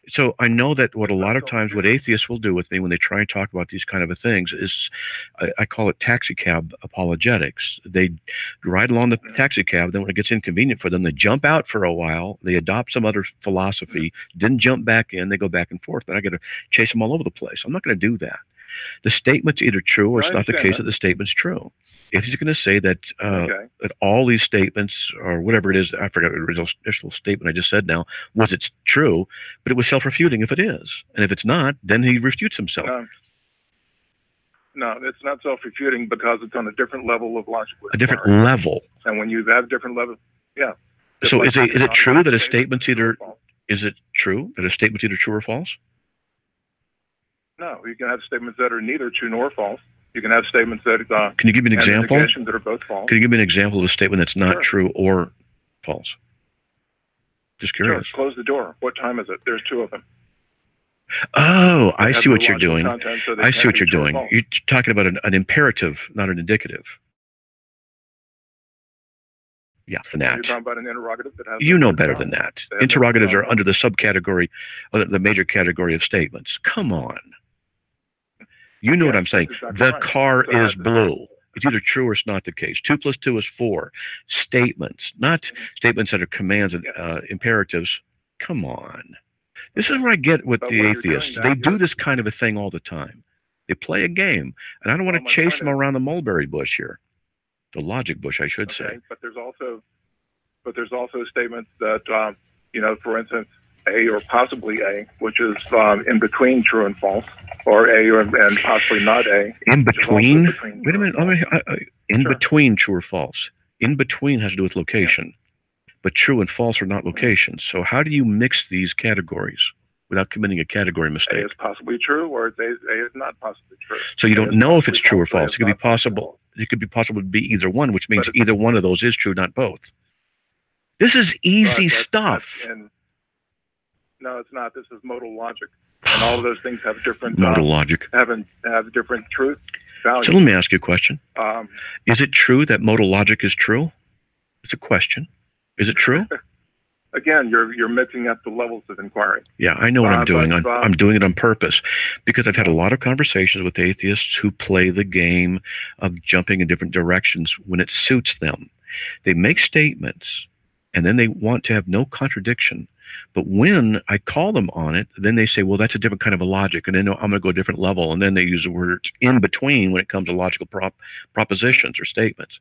[SPEAKER 1] So I know that what a lot of times what atheists will do with me when they try and talk about these kind of things is, I call it taxi cab apologetics. They ride along the taxi cab, then when it gets inconvenient for them, they jump out for a while, they adopt some other philosophy, didn't jump back in, they go back and forth, and I got to chase them all over the place. I'm not going to do that. The statement's either true or
[SPEAKER 16] I
[SPEAKER 1] it's not the
[SPEAKER 16] understand
[SPEAKER 1] case
[SPEAKER 16] that.
[SPEAKER 1] that the statement's true. If he's going to say that
[SPEAKER 16] Okay.
[SPEAKER 1] that all these statements or whatever it is, I forgot the original statement I just said now, was it's true, but it was self-refuting if it is. And if it's not, then he refutes himself.
[SPEAKER 16] No, it's not self-refuting because it's on a different level of logical.
[SPEAKER 1] A different level.
[SPEAKER 16] And when you have different levels, yeah.
[SPEAKER 1] So is it true that a statement's either
[SPEAKER 16] false.
[SPEAKER 1] is it true that a statement's either true or false?
[SPEAKER 16] No, you can have statements that are neither true nor false. You can have statements that
[SPEAKER 1] Can you give me an
[SPEAKER 16] and
[SPEAKER 1] example?
[SPEAKER 16] negations that are both false.
[SPEAKER 1] Can you give me an example of a statement that's not true or false? Just
[SPEAKER 16] Sure.
[SPEAKER 1] curious.
[SPEAKER 16] Close the door. What time is it? There's two of them.
[SPEAKER 1] Oh, I
[SPEAKER 16] have
[SPEAKER 1] see
[SPEAKER 16] no
[SPEAKER 1] what you're
[SPEAKER 16] logical
[SPEAKER 1] doing.
[SPEAKER 16] content, so they
[SPEAKER 1] I see
[SPEAKER 16] can't
[SPEAKER 1] what
[SPEAKER 16] be
[SPEAKER 1] you're
[SPEAKER 16] true or
[SPEAKER 1] doing.
[SPEAKER 16] false.
[SPEAKER 1] You're talking about an imperative, not an indicative. Yeah, than
[SPEAKER 16] You're
[SPEAKER 1] that.
[SPEAKER 16] talking about an interrogative that has.
[SPEAKER 1] You
[SPEAKER 16] no
[SPEAKER 1] know better
[SPEAKER 16] content.
[SPEAKER 1] than that.
[SPEAKER 16] They have no
[SPEAKER 1] Interrogatives are
[SPEAKER 16] content.
[SPEAKER 1] under the subcategory, the major category of statements. Come on. You know what I'm saying.
[SPEAKER 16] exactly
[SPEAKER 1] The
[SPEAKER 16] right.
[SPEAKER 1] car
[SPEAKER 16] So
[SPEAKER 1] is
[SPEAKER 16] that's-
[SPEAKER 1] blue. It's either true or it's not the case. 2 + 2 is 4. Statements, not statements that are commands and imperatives. Come on. This is what I get with
[SPEAKER 16] But
[SPEAKER 1] the
[SPEAKER 16] what you're doing
[SPEAKER 1] atheists.
[SPEAKER 16] now
[SPEAKER 1] They do
[SPEAKER 16] is-
[SPEAKER 1] this kind of a thing all the time. They play a game, and I don't want
[SPEAKER 16] Well,
[SPEAKER 1] to
[SPEAKER 16] my
[SPEAKER 1] chase
[SPEAKER 16] point
[SPEAKER 1] them
[SPEAKER 16] is-
[SPEAKER 1] around the mulberry bush here. The logic bush, I should say.
[SPEAKER 16] Okay, but there's also statements that for instance, A or possibly A, which is in between true and false, or A and possibly not A.
[SPEAKER 1] In
[SPEAKER 16] which is also
[SPEAKER 1] between?
[SPEAKER 16] between
[SPEAKER 1] Wait a
[SPEAKER 16] true and
[SPEAKER 1] minute. In between true or false. In between has to do with location. But true and false are not locations. So how do you mix these categories without committing a category
[SPEAKER 16] A
[SPEAKER 1] mistake?
[SPEAKER 16] is possibly true, or A is not possibly true.
[SPEAKER 1] So you
[SPEAKER 16] A
[SPEAKER 1] don't
[SPEAKER 16] is
[SPEAKER 1] know if
[SPEAKER 16] possibly
[SPEAKER 1] it's true or
[SPEAKER 16] false, A
[SPEAKER 1] false.
[SPEAKER 16] is
[SPEAKER 1] It could be
[SPEAKER 16] not possibly
[SPEAKER 1] possible. It could be possible to be either one, which means
[SPEAKER 16] But it's-
[SPEAKER 1] either one of those is true, not both. This is easy stuff.
[SPEAKER 16] No, it's not. This is modal logic, and all of those things have different
[SPEAKER 1] Modal logic.
[SPEAKER 16] have different truth values.
[SPEAKER 1] So let me ask you a question.
[SPEAKER 16] Um,
[SPEAKER 1] Is it true that modal logic is true? It's a question. Is it true?
[SPEAKER 16] again, you're mixing up the levels of inquiry.
[SPEAKER 1] Yeah, I know what I'm doing.
[SPEAKER 16] but,
[SPEAKER 1] I'm doing it on purpose because I've had a lot of conversations with atheists who play the game of jumping in different directions when it suits them. They make statements and then they want to have no contradiction. But when I call them on it, then they say, well, that's a different kind of a logic. And then I'm going to go a different level. And then they use the word in between when it comes to logical propositions or statements.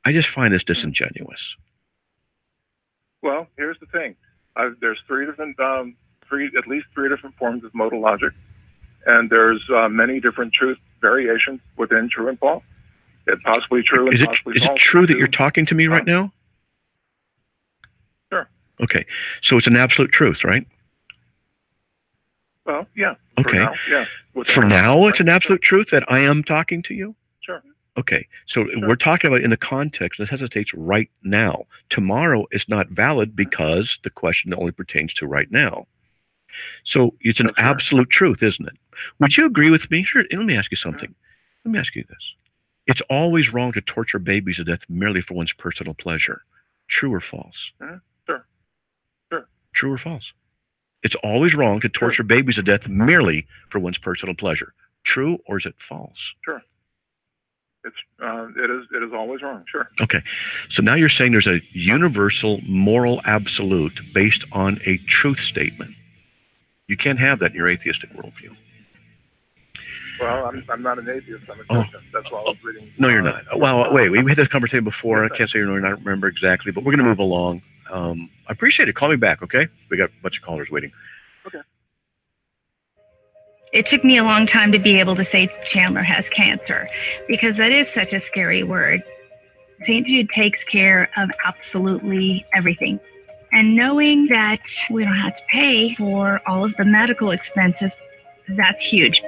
[SPEAKER 1] I just find this disingenuous.
[SPEAKER 16] Well, here's the thing. There's at least three different forms of modal logic, and there's many different truth variations within true and false. It's possibly true and
[SPEAKER 1] Is
[SPEAKER 16] possibly
[SPEAKER 1] it
[SPEAKER 16] false.
[SPEAKER 1] true that you're talking to me right now?
[SPEAKER 16] Sure.
[SPEAKER 1] Okay. So it's an absolute truth, right?
[SPEAKER 16] Well, yeah.
[SPEAKER 1] Okay.
[SPEAKER 16] For now, yeah.
[SPEAKER 1] For now, it's an absolute truth that I am talking to you?
[SPEAKER 16] Sure.
[SPEAKER 1] Okay. So we're talking about in the context that hesitates right now. Tomorrow is not valid because the question only pertains to right now. So it's an absolute truth, isn't it? Would you agree with me? Sure. Let me ask you something. Let me ask you this. It's always wrong to torture babies to death merely for one's personal pleasure. True or false?
[SPEAKER 16] Sure. Sure.
[SPEAKER 1] True or false? It's always wrong to torture babies to death merely for one's personal pleasure. True or is it false?
[SPEAKER 16] Sure. It is always wrong. Sure.
[SPEAKER 1] Okay. So now you're saying there's a universal moral absolute based on a truth statement. You can't have that in your atheistic worldview.
[SPEAKER 16] Well, I'm not an atheist. I'm a Christian. That's why I was reading.
[SPEAKER 1] No, you're not. Well, wait, we had this conversation before. I can't say you're not remember exactly, but we're going to move along. I appreciate it. Call me back, okay? We got a bunch of callers waiting.
[SPEAKER 16] Okay.
[SPEAKER 17] It took me a long time to be able to say Chandler has cancer, because that is such a scary word. St. Jude takes care of absolutely everything. And knowing that we don't have to pay for all of the medical expenses, that's huge.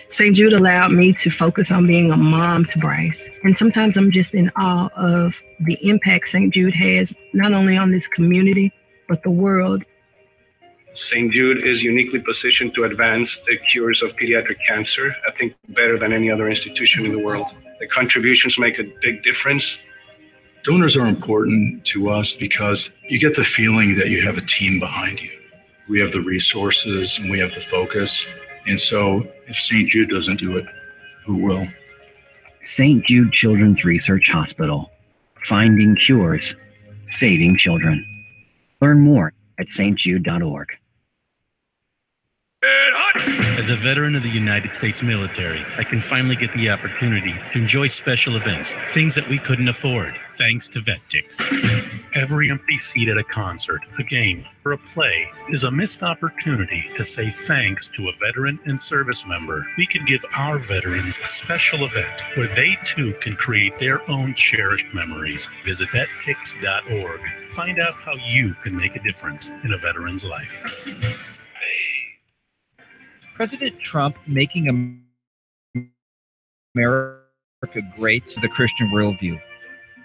[SPEAKER 18] St. Jude allowed me to focus on being a mom to Bryce. And sometimes I'm just in awe of the impact St. Jude has, not only on this community, but the world.
[SPEAKER 19] St. Jude is uniquely positioned to advance the cures of pediatric cancer, I think better than any other institution in the world. The contributions make a big difference.
[SPEAKER 12] Donors are important to us because you get the feeling that you have a team behind you. We have the resources and we have the focus. And so if St. Jude doesn't do it, who will?
[SPEAKER 13] St. Jude Children's Research Hospital. Finding cures, saving children. Learn more at stjude.org.
[SPEAKER 15] As a veteran of the United States military, I can finally get the opportunity to enjoy special events, things that we couldn't afford, thanks to VetTix. Every empty seat at a concert, a game, or a play is a missed opportunity to say thanks to a veteran and service member. We could give our veterans a special event where they too can create their own cherished memories. Visit vettix.org. Find out how you can make a difference in a veteran's life.
[SPEAKER 20] President Trump making America great to the Christian worldview.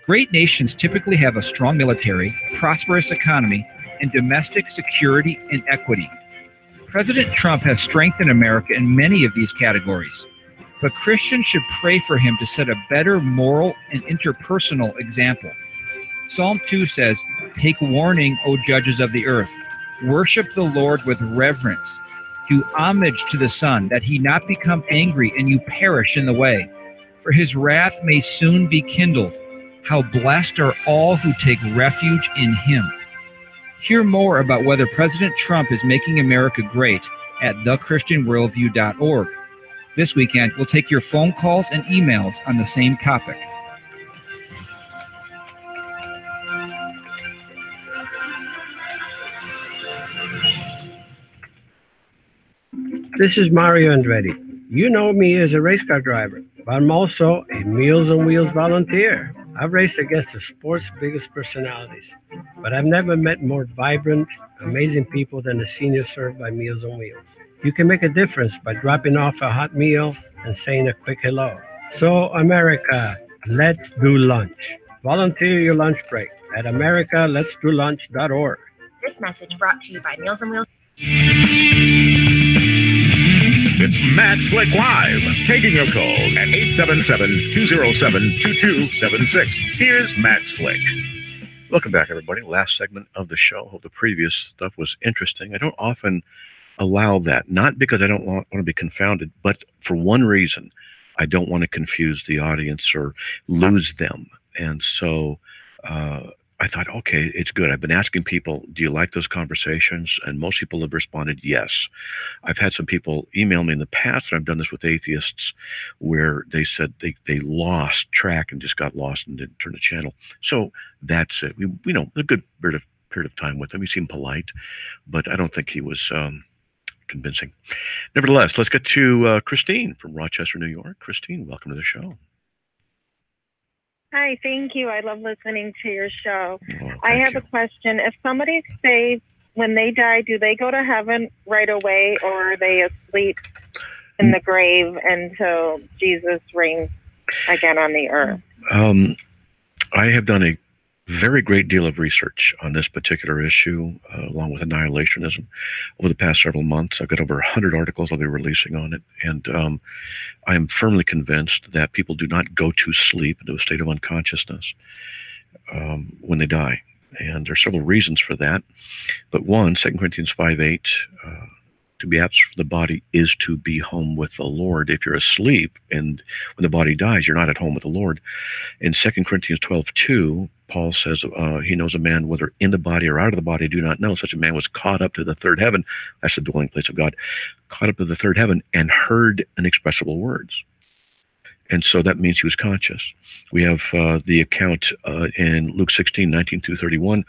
[SPEAKER 20] Great nations typically have a strong military, prosperous economy, and domestic security and equity. President Trump has strengthened America in many of these categories, but Christians should pray for him to set a better moral and interpersonal example. Psalm 2 says, "Take warning, O judges of the earth. Worship the Lord with reverence. Do homage to the Son, that he not become angry and you perish in the way. For his wrath may soon be kindled. How blessed are all who take refuge in him." Hear more about whether President Trump is making America great at thechristianworldview.org. This weekend, we'll take your phone calls and emails on the same topic.
[SPEAKER 11] This is Mario Andretti. You know me as a race car driver, but I'm also a Meals on Wheels volunteer. I've raced against the sport's biggest personalities, but I've never met more vibrant, amazing people than the seniors served by Meals on Wheels. You can make a difference by dropping off a hot meal and saying a quick hello. So, America, let's do lunch. Volunteer your lunch break at americaletsdolunch.org.
[SPEAKER 21] This message brought to you by Meals on Wheels.
[SPEAKER 10] It's Matt Slick Live, taking your calls at 877-207-2276. Here's Matt Slick.
[SPEAKER 1] Welcome back, everybody. Last segment of the show. Hope the previous stuff was interesting. I don't often allow that, not because I don't want to be confounded, but for one reason. I don't want to confuse the audience or lose them. And so I thought, okay, it's good. I've been asking people, do you like those conversations? And most people have responded, yes. I've had some people email me in the past, and I've done this with atheists, where they said they lost track and just got lost and didn't turn the channel. So that's it. We know a good period of time with him. He seemed polite, but I don't think he was convincing. Nevertheless, let's get to Christine from Rochester, New York. Christine, welcome to the show.
[SPEAKER 22] Hi, thank you. I love listening to your show. I have a question. If somebody's saved, when they die, do they go to heaven right away, or are they asleep in the grave until Jesus reigns again on the earth?
[SPEAKER 1] I have done a very great deal of research on this particular issue, along with annihilationism, over the past several months. I've got over 100 articles I'll be releasing on it, and I am firmly convinced that people do not go to sleep into a state of unconsciousness when they die. And there are several reasons for that. But one, 2 Corinthians 5:8, to be absent from the body is to be home with the Lord. If you're asleep and when the body dies, you're not at home with the Lord. In 2 Corinthians 12:2, Paul says he knows a man whether in the body or out of the body, do not know. Such a man was caught up to the third heaven. That's the dwelling place of God. Caught up to the third heaven and heard inexpressible words. And so that means he was conscious. We have the account in Luke 16:19-31,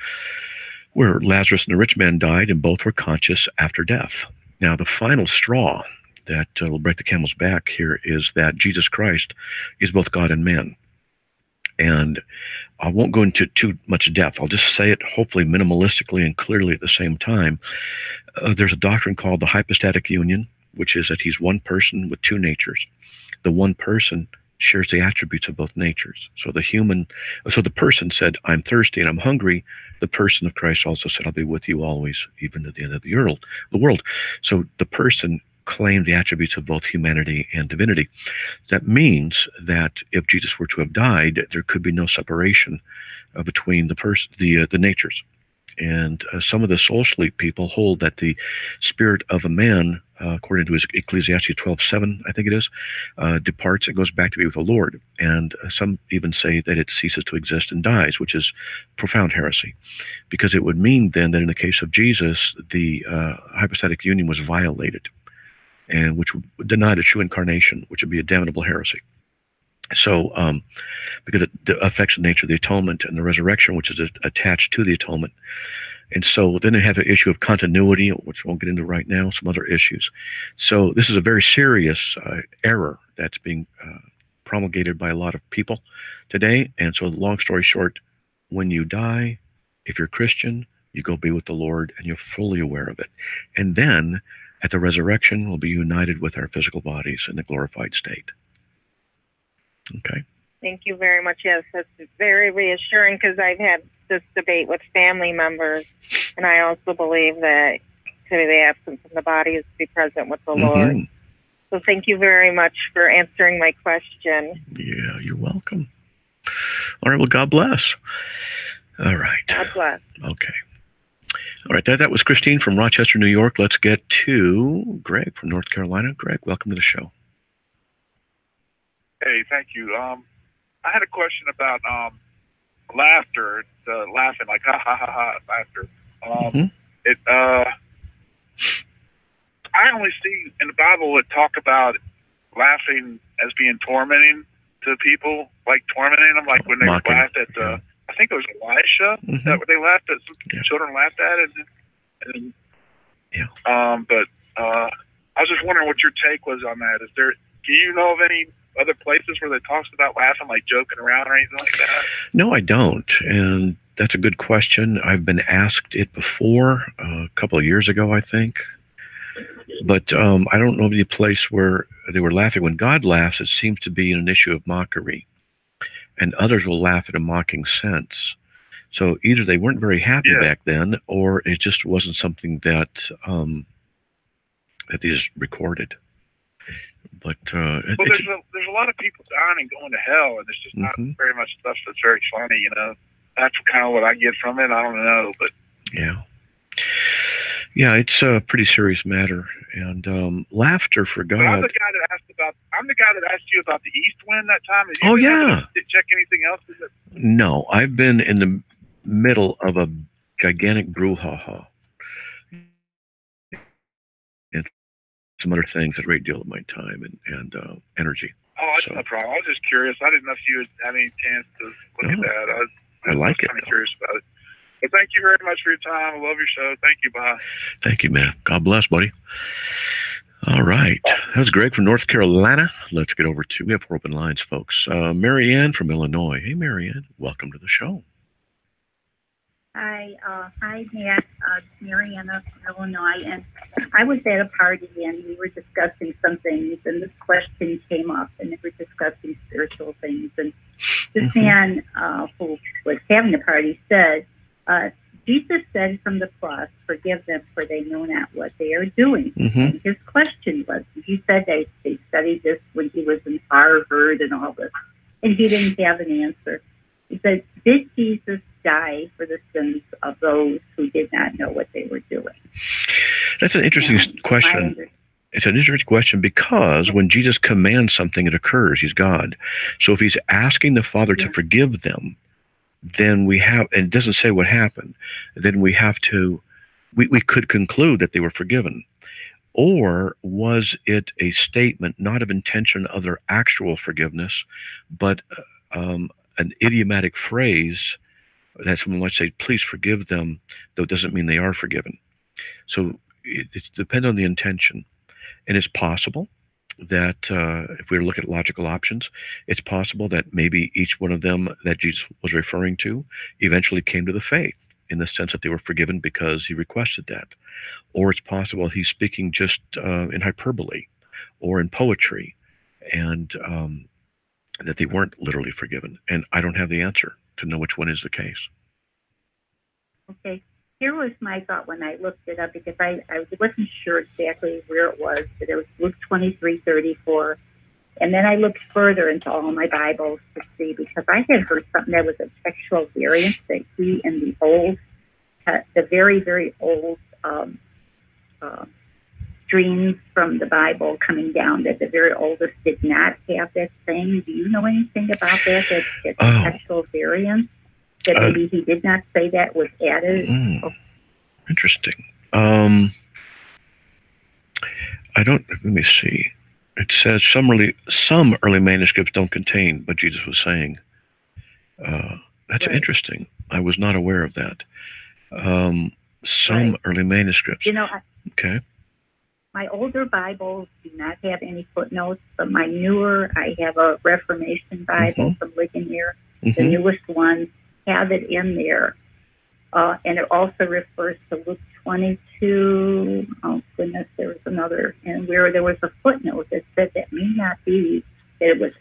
[SPEAKER 1] where Lazarus and the rich man died, and both were conscious after death. Now, the final straw that will break the camel's back here is that Jesus Christ is both God and man. And I won't go into too much depth. I'll just say it hopefully minimalistically and clearly at the same time. There's a doctrine called the hypostatic union, which is that he's one person with two natures. The one person shares the attributes of both natures. So the person said, I'm thirsty and I'm hungry. The person of Christ also said, I'll be with you always, even to the end of the world. So the person claimed the attributes of both humanity and divinity. That means that if Jesus were to have died, there could be no separation between the natures. And some of the soul sleep people hold that the spirit of a man, according to his Ecclesiastes 12:7, I think it is, departs and goes back to be with the Lord. And some even say that it ceases to exist and dies, which is profound heresy, because it would mean then that in the case of Jesus, the hypostatic union was violated, and which would deny the true incarnation, which would be a damnable heresy. So, because it affects the nature of the atonement and the resurrection, which is attached to the atonement. And so then they have the issue of continuity, which we won't get into right now, some other issues. So this is a very serious error that's being promulgated by a lot of people today. And so long story short, when you die, if you're Christian, you go be with the Lord and you're fully aware of it. And then at the resurrection, we'll be united with our physical bodies in the glorified state. Okay.
[SPEAKER 22] Thank you very much. Yes, that's very reassuring, because I've had this debate with family members, and I also believe that to be the absence of the body is to be present with the Lord. So thank you very much for answering my question.
[SPEAKER 1] Yeah, you're welcome. All right, well, God bless. All right.
[SPEAKER 22] God bless.
[SPEAKER 1] Okay. All right, that was Christine from Rochester, New York. Let's get to Greg from North Carolina. Greg, welcome to the show.
[SPEAKER 3] Hey, thank you. I had a question about laughter, laughing, like ha ha ha ha, laughter. I only see in the Bible it talk about laughing as being tormenting to people, like tormenting them, like when they laughed at I think it was Elisha that they laughed at. Some children laughed at it. And but I was just wondering what your take was on that. Do you know of any other places where they talks about laughing, like joking around or anything like that?
[SPEAKER 1] No, I don't. And that's a good question. I've been asked it before, a couple of years ago, I think. But I don't know of any place where they were laughing. When God laughs, it seems to be an issue of mockery. And others will laugh in a mocking sense. So either they weren't very happy back then, or it just wasn't something that that they just recorded. But
[SPEAKER 3] there's a lot of people dying and going to hell, and there's just not very much stuff that's very funny. You know, that's kind of what I get from it. I don't know, but
[SPEAKER 1] yeah, it's a pretty serious matter. And laughter for God.
[SPEAKER 3] I'm the guy that asked you about the east wind that time.
[SPEAKER 1] Did you
[SPEAKER 3] check anything else?
[SPEAKER 1] No, I've been in the middle of a gigantic brouhaha and some other things, a great deal of my time and energy.
[SPEAKER 3] Oh, that's no problem. I was just curious. I didn't know if you had any chance to look at that.
[SPEAKER 1] I like it.
[SPEAKER 3] I'm kind of curious about it. Well, thank you very much for your time. I love your show. Thank you. Bye.
[SPEAKER 1] Thank you, man. God bless, buddy. All right. That was Greg from North Carolina. Let's get over to, we have 4 open lines, folks. Mary Ann from Illinois. Hey, Mary Ann. Welcome to the show.
[SPEAKER 4] Hi, Matt. Mariana from Illinois. And I was at a party and we were discussing some things, and this question came up, and they were discussing spiritual things. And this man who was having the party said, Jesus said from the cross, forgive them, for they know not what they are doing. And his question was, he said they studied this when he was in Harvard and all this, and he didn't have an answer. He said, did Jesus die for the sins of those who did not know what they were doing?
[SPEAKER 1] That's an interesting question. It's an interesting question because when Jesus commands something, it occurs. He's God. So if he's asking the Father to forgive them, then we have, and it doesn't say what happened, then we have to, we could conclude that they were forgiven. Or was it a statement not of intention of their actual forgiveness, but an idiomatic phrase that someone might say, please forgive them, though it doesn't mean they are forgiven. So it depends on the intention. And it's possible that if we look at logical options, it's possible that maybe each one of them that Jesus was referring to eventually came to the faith in the sense that they were forgiven because he requested that. Or it's possible he's speaking just in hyperbole or in poetry, and that they weren't literally forgiven. And I don't have the answer to know which one is the case.
[SPEAKER 4] Okay. Here was my thought when I looked it up, because I wasn't sure exactly where it was, but it was Luke 23:34. And then I looked further into all my Bibles to see, because I had heard something that was a textual variant that he in the old, the very, very old streams from the Bible coming down, that the very oldest did not have that thing. Do you know anything about that? That textual variant? That maybe he did not say that was added.
[SPEAKER 1] Interesting. I don't. Let me see. It says some early manuscripts don't contain what Jesus was saying. That's interesting. I was not aware of that. Some early manuscripts.
[SPEAKER 4] You know.
[SPEAKER 1] Okay.
[SPEAKER 4] My older Bibles do not have any footnotes, but my newer, I have a Reformation Bible from Ligonier. The newest one have it in there, and it also refers to Luke 22. Oh goodness, there was another, and where there was a footnote that said that may not be that it was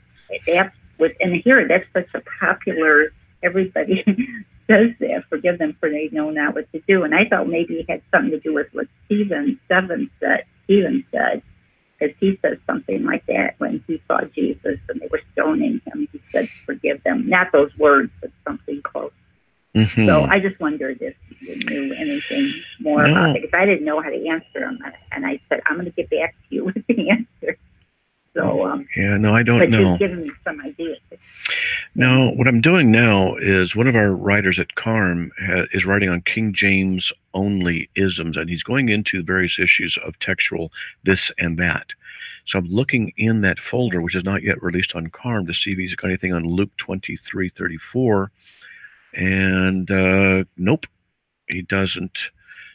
[SPEAKER 4] that was in here. That's such a popular. Everybody does that. Forgive them, for they know not what to do. And I thought maybe it had something to do with what Stephen said, because he says something like that when he saw Jesus and they were stoning him. He said, "Forgive them." Not those words, but something close. So I just wondered if you knew anything more about it, because I didn't know how to answer them. And I said, I'm going to get back to you with the answer. So
[SPEAKER 1] I don't know.
[SPEAKER 4] You've given me some ideas.
[SPEAKER 1] No, what I'm doing now is one of our writers at CARM is writing on King James only isms, and he's going into various issues of textual this and that. So I'm looking in that folder, which is not yet released on CARM, to see if he's got anything on Luke 23:34. And nope, he doesn't.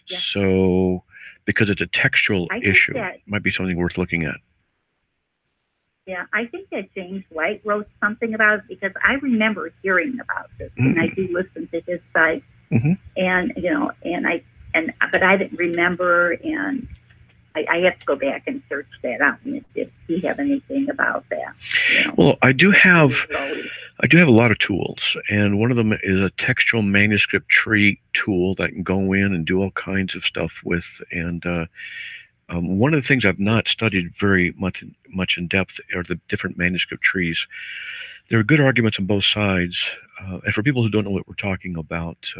[SPEAKER 1] Yeah. So because it's a textual issue, it might be something worth looking at.
[SPEAKER 4] Yeah, I think that James White wrote something about it, because I remember hearing about this, and I do listen to his site, and but I didn't remember, and I have to go back and search that out, and if he have anything about that.
[SPEAKER 1] Well, I do have a lot of tools, and one of them is a textual manuscript tree tool that can go in and do all kinds of stuff with, and one of the things I've not studied very much in depth are the different manuscript trees. There are good arguments on both sides, and for people who don't know what we're talking about,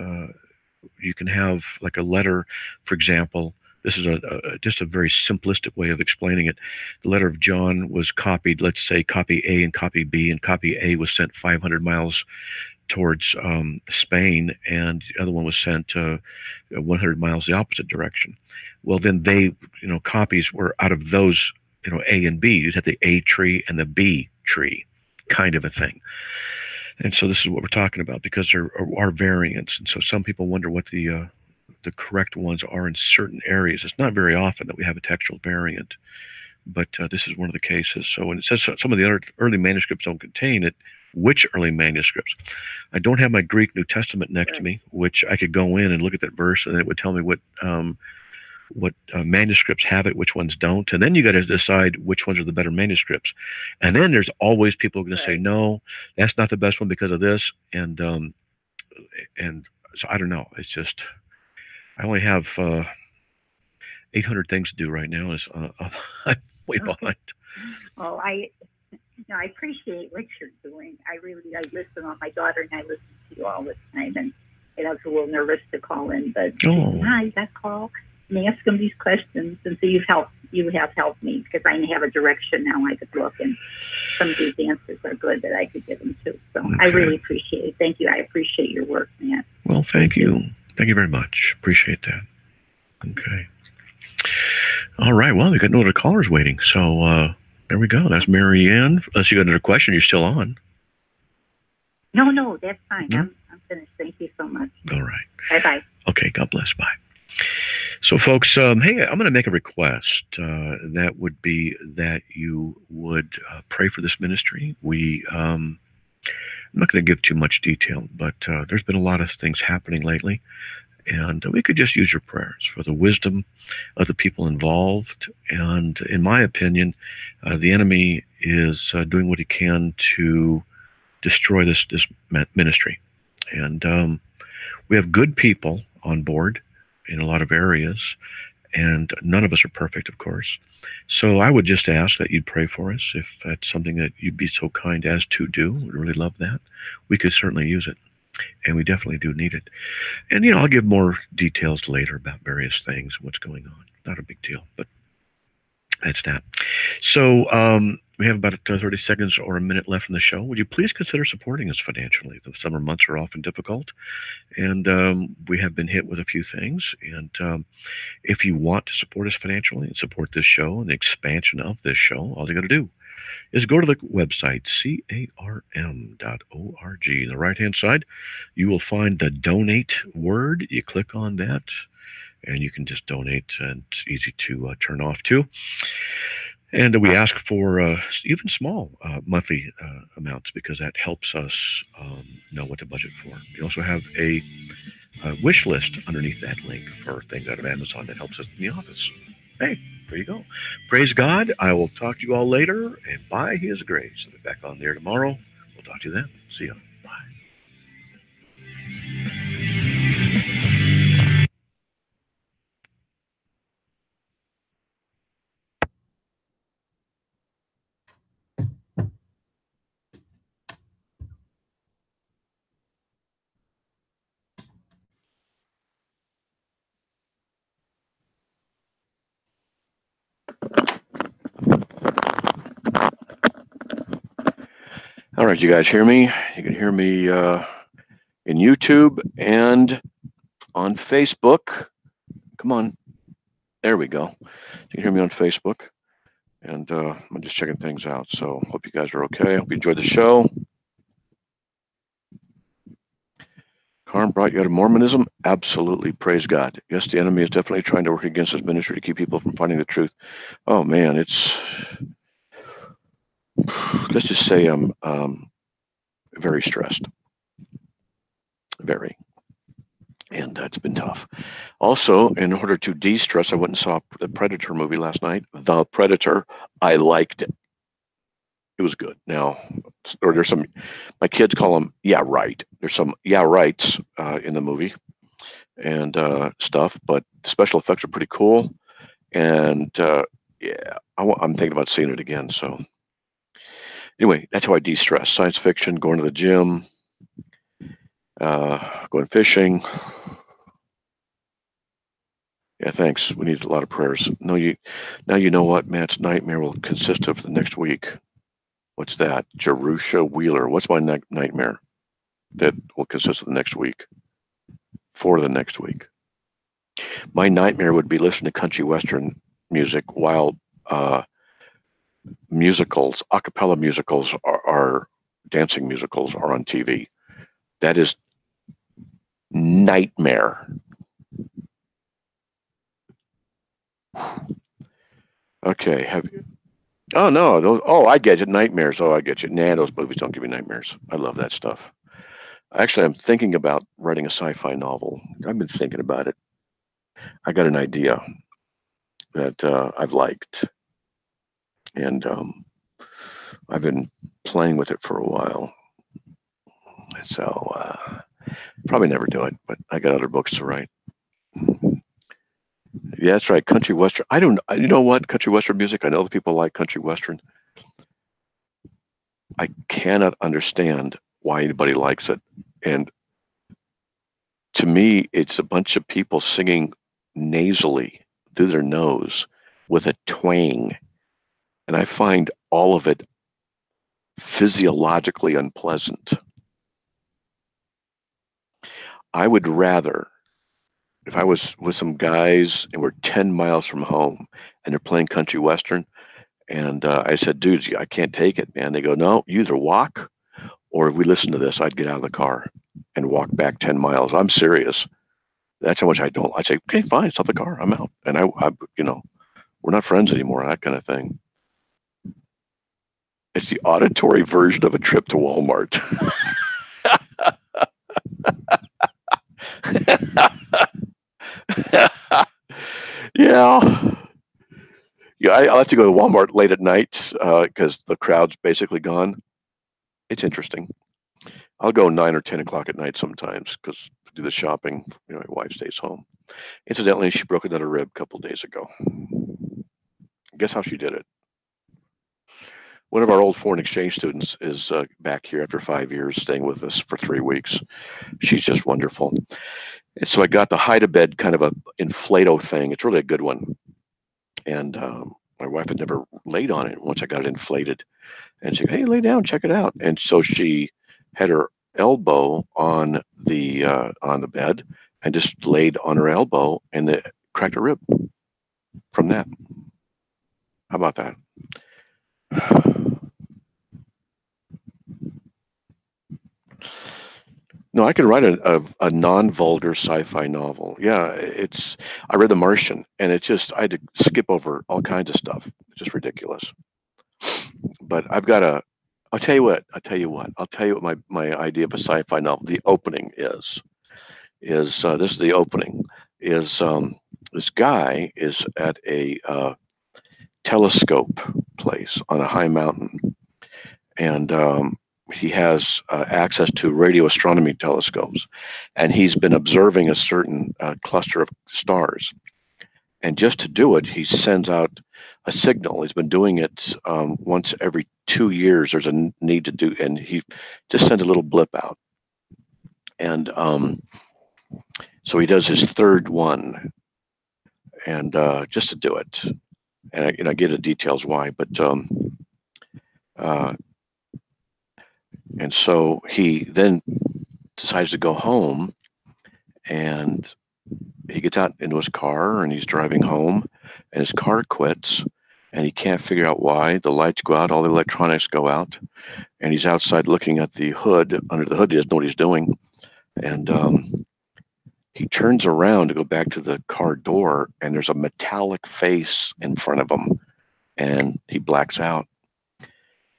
[SPEAKER 1] you can have like a letter, for example. This is just a very simplistic way of explaining it. The letter of John was copied, let's say copy A and copy B, and copy A was sent 500 miles towards Spain, and the other one was sent 100 miles the opposite direction. Well, then copies were out of those, A and B. You'd have the A tree and the B tree kind of a thing. And so this is what we're talking about, because there are variants. And so some people wonder what the correct ones are in certain areas. It's not very often that we have a textual variant, but this is one of the cases. So when it says some of the early manuscripts don't contain it, which early manuscripts? I don't have my Greek New Testament next to me, which I could go in and look at that verse, and it would tell me what manuscripts have it, which ones don't, and then you got to decide which ones are the better manuscripts. And then there's always people going to say, no, that's not the best one because of this, and so I don't know. It's just I only have 800 things to do right now. I'm way behind.
[SPEAKER 4] Oh, I appreciate what you're doing. I listen on my daughter, and I listen to you all the time, and I was a little nervous to call in, but I got call and ask them these questions, and so you have helped me, because I have a direction now I could look, and some of these answers are good that I could give them too. So I really appreciate it. Thank you. I appreciate your work, Matt.
[SPEAKER 1] Well, thank you. Thank you very much. Appreciate that. Okay. All right. Well, we got no other callers waiting, so there we go. That's Mary Ann. Unless you got another question, you're still on.
[SPEAKER 4] No, that's fine. I'm finished. Thank you so much.
[SPEAKER 1] All right.
[SPEAKER 4] Bye-bye.
[SPEAKER 1] Okay. God bless. Bye. So, folks, hey, I'm going to make a request. That would be that you would pray for this ministry. I'm not going to give too much detail, but there's been a lot of things happening lately, and we could just use your prayers for the wisdom of the people involved. And in my opinion, the enemy is doing what he can to destroy this ministry. And we have good people on board in a lot of areas, and none of us are perfect, of course. So I would just ask that you'd pray for us if that's something that you'd be so kind as to do. We'd really love that. We could certainly use it, and we definitely do need it. And, I'll give more details later about various things, what's going on. Not a big deal, but that's that. So we have about 30 seconds or a minute left in the show. Would you please consider supporting us financially? The summer months are often difficult, and we have been hit with a few things. And if you want to support us financially and support this show and the expansion of this show, all you got to do is go to the website, carm.org. On the right-hand side, you will find the donate word. You click on that, and you can just donate, and it's easy to turn off too. And we ask for even small monthly amounts, because that helps us know what to budget for. You also have a wish list underneath that link for things out of Amazon that helps us in the office. Hey, there you go. Praise God. I will talk to you all later, and by His grace, I'll be back on there tomorrow. We'll talk to you then. See ya. Bye. All right, you guys hear me? You can hear me in YouTube and on Facebook. Come on. There we go. You can hear me on Facebook. And I'm just checking things out. So hope you guys are okay. Hope you enjoyed the show. Carm brought you out of Mormonism? Absolutely. Praise God. Yes, the enemy is definitely trying to work against this ministry to keep people from finding the truth. Oh, man, it's... Let's just say I'm very stressed. Very. And it's been tough. Also, in order to de-stress, I went and saw the Predator movie last night. The Predator. I liked it. It was good. Now, or there's some, my kids call them, yeah, right. There's some, yeah, rights in the movie and stuff, but the special effects are pretty cool. And yeah, I'm thinking about seeing it again. So anyway, that's how I de-stress. Science fiction, going to the gym, going fishing. Yeah, thanks. We need a lot of prayers. Now you know what Matt's nightmare will consist of the next week. What's that? Jerusha Wheeler. What's my nightmare that will consist of the next week? For the next week. My nightmare would be listening to country western music while musicals, a cappella musicals are dancing musicals are on TV. That is nightmare. Okay, have you? Oh no, I get it. Nightmares. Oh, I get you. Nah, those movies don't give me nightmares. I love that stuff. Actually, I'm thinking about writing a sci-fi novel. I've been thinking about it. I got an idea that I've liked, and I've been playing with it for a while. So probably never do it, but I got other books to write. Yeah, that's right. Country western. You know what? Country western music. I know that people like country western. I cannot understand why anybody likes it. And to me, it's a bunch of people singing nasally through their nose with a twang. And I find all of it physiologically unpleasant. I would rather, if I was with some guys and we're 10 miles from home and they're playing country western, and I said, dudes, I can't take it, man. They go, no, you either walk, or if we listen to this, I'd get out of the car and walk back 10 miles. I'm serious. That's how much I don't. I say, okay, fine, stop the car. I'm out. And I we're not friends anymore. That kind of thing. It's the auditory version of a trip to Walmart. Yeah. Yeah, I like to go to Walmart late at night because the crowd's basically gone. It's interesting. I'll go 9 or 10 o'clock at night sometimes because to do the shopping. My wife stays home. Incidentally, she broke another rib a couple days ago. Guess how she did it? One of our old foreign exchange students is back here after 5 years, staying with us for 3 weeks. She's just wonderful. And so I got the hide-a-bed kind of a inflato thing. It's really a good one. And my wife had never laid on it. Once I got it inflated, and she said, "Hey, lay down, check it out." And so she had her elbow on the bed and just laid on her elbow, and it cracked a rib from that. How about that? No, I can write a non-vulgar sci-fi novel. Yeah, I read The Martian, and I had to skip over all kinds of stuff. It's just ridiculous. But I'll tell you what my idea of a sci-fi novel, the opening is this is the opening, is this guy is at a telescope place on a high mountain, and he has access to radio astronomy telescopes, and he's been observing a certain cluster of stars. And just to do it, he sends out a signal. He's been doing it once every 2 years. There's a need to do, and he just sends a little blip out. And so he does his third one, and just to do it. And I get the details why, but and so he then decides to go home, and he gets out into his car, and he's driving home, and his car quits, and he can't figure out why. The lights go out, all the electronics go out, and he's outside looking at the hood. Under the hood, he doesn't know what he's doing, and he turns around to go back to the car door, and there's a metallic face in front of him, and he blacks out.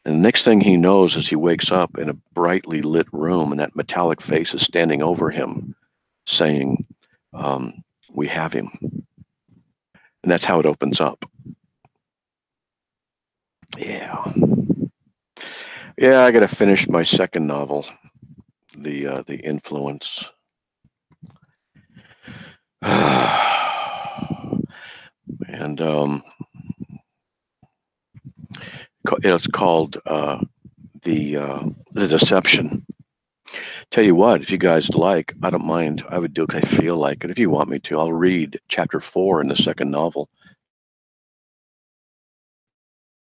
[SPEAKER 1] And the next thing he knows is he wakes up in a brightly lit room, and that metallic face is standing over him saying, "We have him." And that's how it opens up. Yeah. Yeah, I got to finish my second novel, The Influence. And it's called The Deception. Tell you what, if you guys like, I don't mind. I would do it because I feel like it. If you want me to, I'll read chapter 4 in the second novel.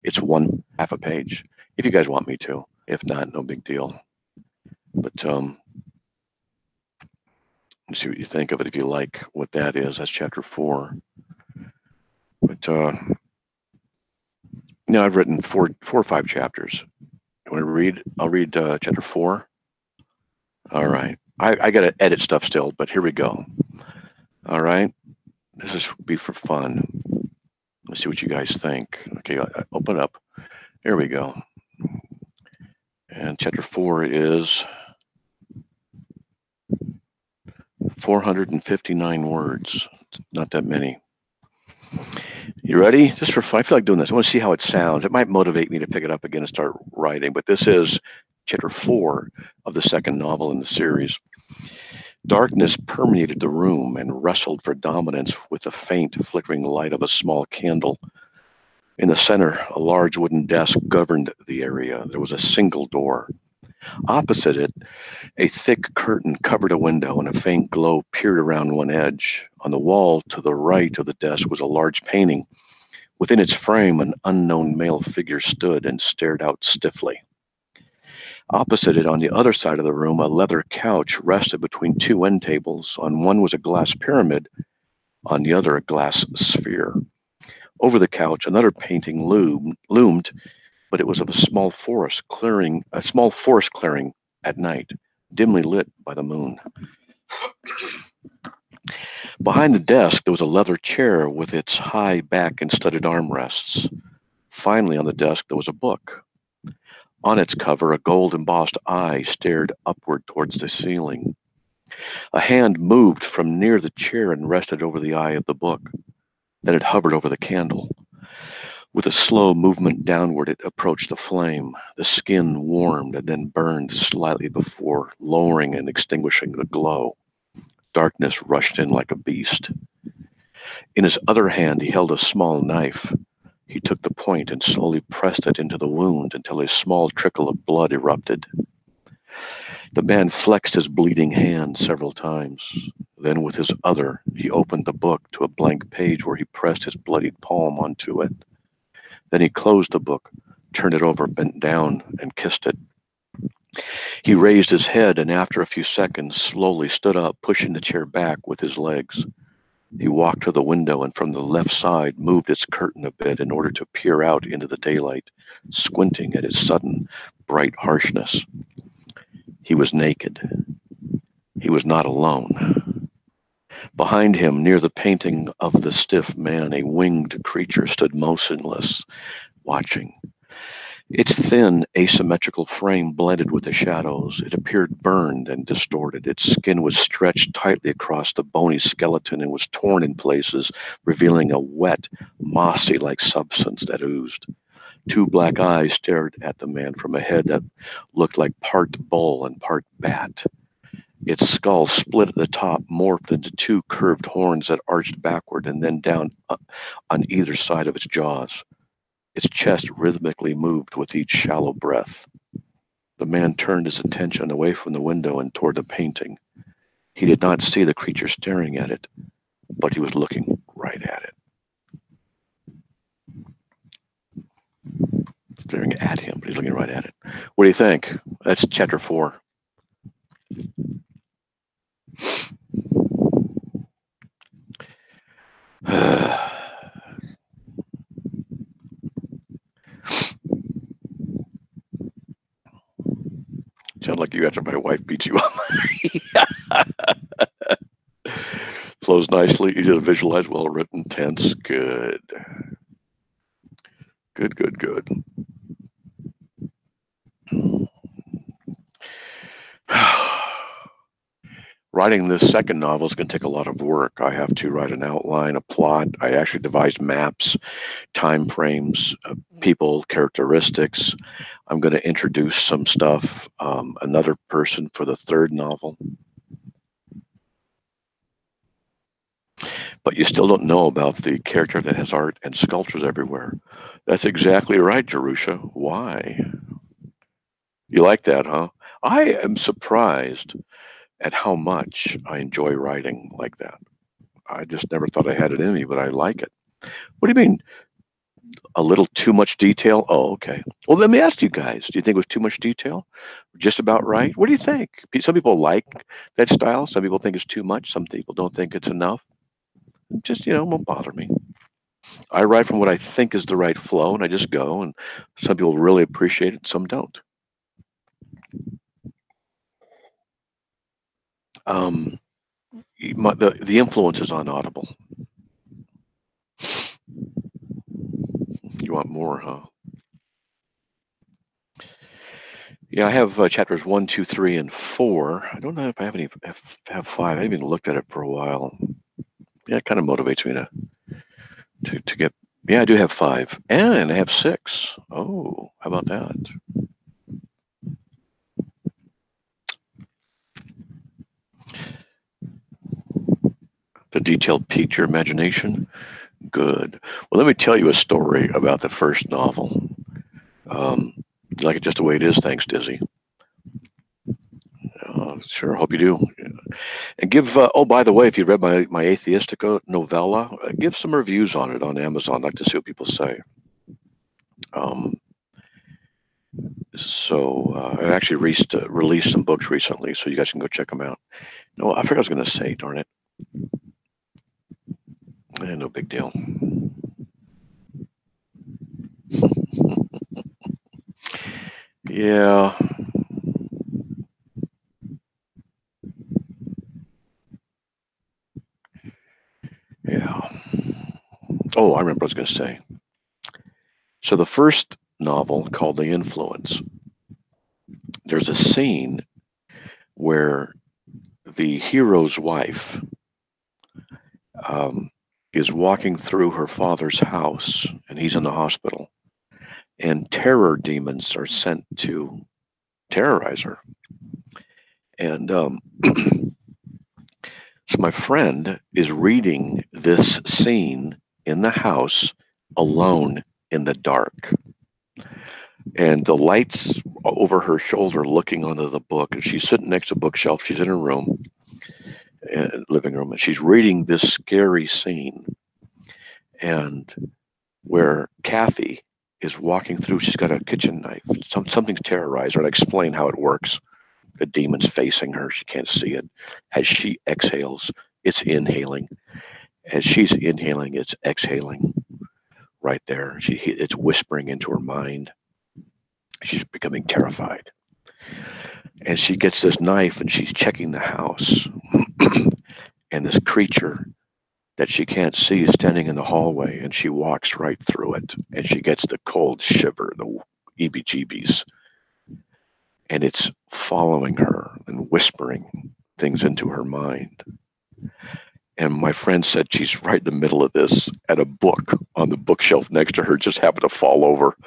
[SPEAKER 1] It's half a page. If you guys want me to. If not, no big deal. But let's see what you think of it. If you like what that is, that's chapter 4. But I've written four or five chapters. You want to read? I'll read chapter 4. All right. I got to edit stuff still, but here we go. All right. This is be for fun. Let's see what you guys think. Okay, open up. Here we go. And chapter 4 is 459 words. Not that many. You ready? Just for fun. I feel like doing this. I want to see how it sounds. It might motivate me to pick it up again and start writing. But this is chapter 4 of the second novel in the series. Darkness permeated the room and wrestled for dominance with the faint, flickering light of a small candle. In the center, a large wooden desk governed the area. There was a single door. Opposite it, a thick curtain covered a window, and a faint glow peered around one edge. On the wall to the right of the desk was a large painting. Within its frame, an unknown male figure stood and stared out stiffly. Opposite it, on the other side of the room, a leather couch rested between two end tables. On one was a glass pyramid, on the other a glass sphere. Over the couch, another painting loomed, but it was of a small forest clearing at night, dimly lit by the moon. Behind the desk, there was a leather chair with its high back and studded armrests. Finally, on the desk, there was a book. On its cover, a gold-embossed eye stared upward towards the ceiling. A hand moved from near the chair and rested over the eye of the book. Then it hovered over the candle. With a slow movement downward, it approached the flame. The skin warmed and then burned slightly before lowering and extinguishing the glow. Darkness rushed in like a beast. In his other hand, he held a small knife. He took the point and slowly pressed it into the wound until a small trickle of blood erupted. The man flexed his bleeding hand several times. Then with his other, he opened the book to a blank page where he pressed his bloodied palm onto it. Then he closed the book, turned it over, bent down, and kissed it. He raised his head and after a few seconds slowly stood up, pushing the chair back with his legs. He walked to the window and from the left side moved its curtain a bit in order to peer out into the daylight, squinting at its sudden, bright harshness. He was naked. He was not alone. Behind him, near the painting of the stiff man, a winged creature stood motionless, watching. Its thin, asymmetrical frame blended with the shadows. It appeared burned and distorted. Its skin was stretched tightly across the bony skeleton and was torn in places, revealing a wet, mossy-like substance that oozed. Two black eyes stared at the man from a head that looked like part bull and part bat. Its skull split at the top, morphed into two curved horns that arched backward and then down on either side of its jaws. Its chest rhythmically moved with each shallow breath. The man turned his attention away from the window and toward the painting. He did not see the creature staring at it, but he was looking right at it. Staring at him, but he's looking right at it. What do you think? That's chapter 4. Sound like you after my wife beats you up. Flows nicely, easy to visualize, well written, tense, good. Good. Writing this second novel is going to take a lot of work. I have to write an outline, a plot. I actually devised maps, time frames, people, characteristics. I'm going to introduce some stuff, another person for the third novel. But you still don't know about the character that has art and sculptures everywhere. That's exactly right, Jerusha. Why? You like that, huh? I am surprised at how much I enjoy writing like that. I just never thought I had it in me, but I like it. What do you mean? A little too much detail? Oh, okay. Well, let me ask you guys, do you think it was too much detail? Just about right? What do you think? Some people like that style. Some people think it's too much. Some people don't think it's enough. Just, it won't bother me. I write from what I think is the right flow, and I just go, and some people really appreciate it, some don't. The influence is on Audible. You want more, huh? Yeah, I have chapters 1, 2, 3, and 4. I don't know if I have have 5. I haven't even looked at it for a while. Yeah, it kind of motivates me to get. Yeah, I do have 5, and I have 6. Oh, how about that? The detail piqued your imagination? Good. Well, let me tell you a story about the first novel. You like it just the way it is? Thanks, Dizzy. Sure, hope you do. And give, oh, by the way, if you read my Atheistica novella, give some reviews on it on Amazon. I'd like to see what people say. I actually released some books recently, so you guys can go check them out. No, I forgot I was going to say, darn it. No big deal. Yeah. remember what I was going to say. So the first novel, called The Influence, there's a scene where the hero's wife is walking through her father's house, and he's in the hospital, and terror demons are sent to terrorize her. And so my friend is reading this scene in the house alone in the dark. And the lights over her shoulder looking onto the book, and she's sitting next to a bookshelf. She's in her room, living room, and she's reading this scary scene. And where Kathy is walking through, she's got a kitchen knife. Something's terrorized her, and I explain how it works. The demon's facing her. She can't see it. As she exhales, it's inhaling. As she's inhaling, it's exhaling. Right there, it's whispering into her mind. She's becoming terrified. And she gets this knife, and she's checking the house. And this creature that she can't see is standing in the hallway, and she walks right through it. And she gets the cold shiver, the heebie-jeebies. And it's following her and whispering things into her mind. And my friend said she's right in the middle of this, and a book on the bookshelf next to her just happened to fall over.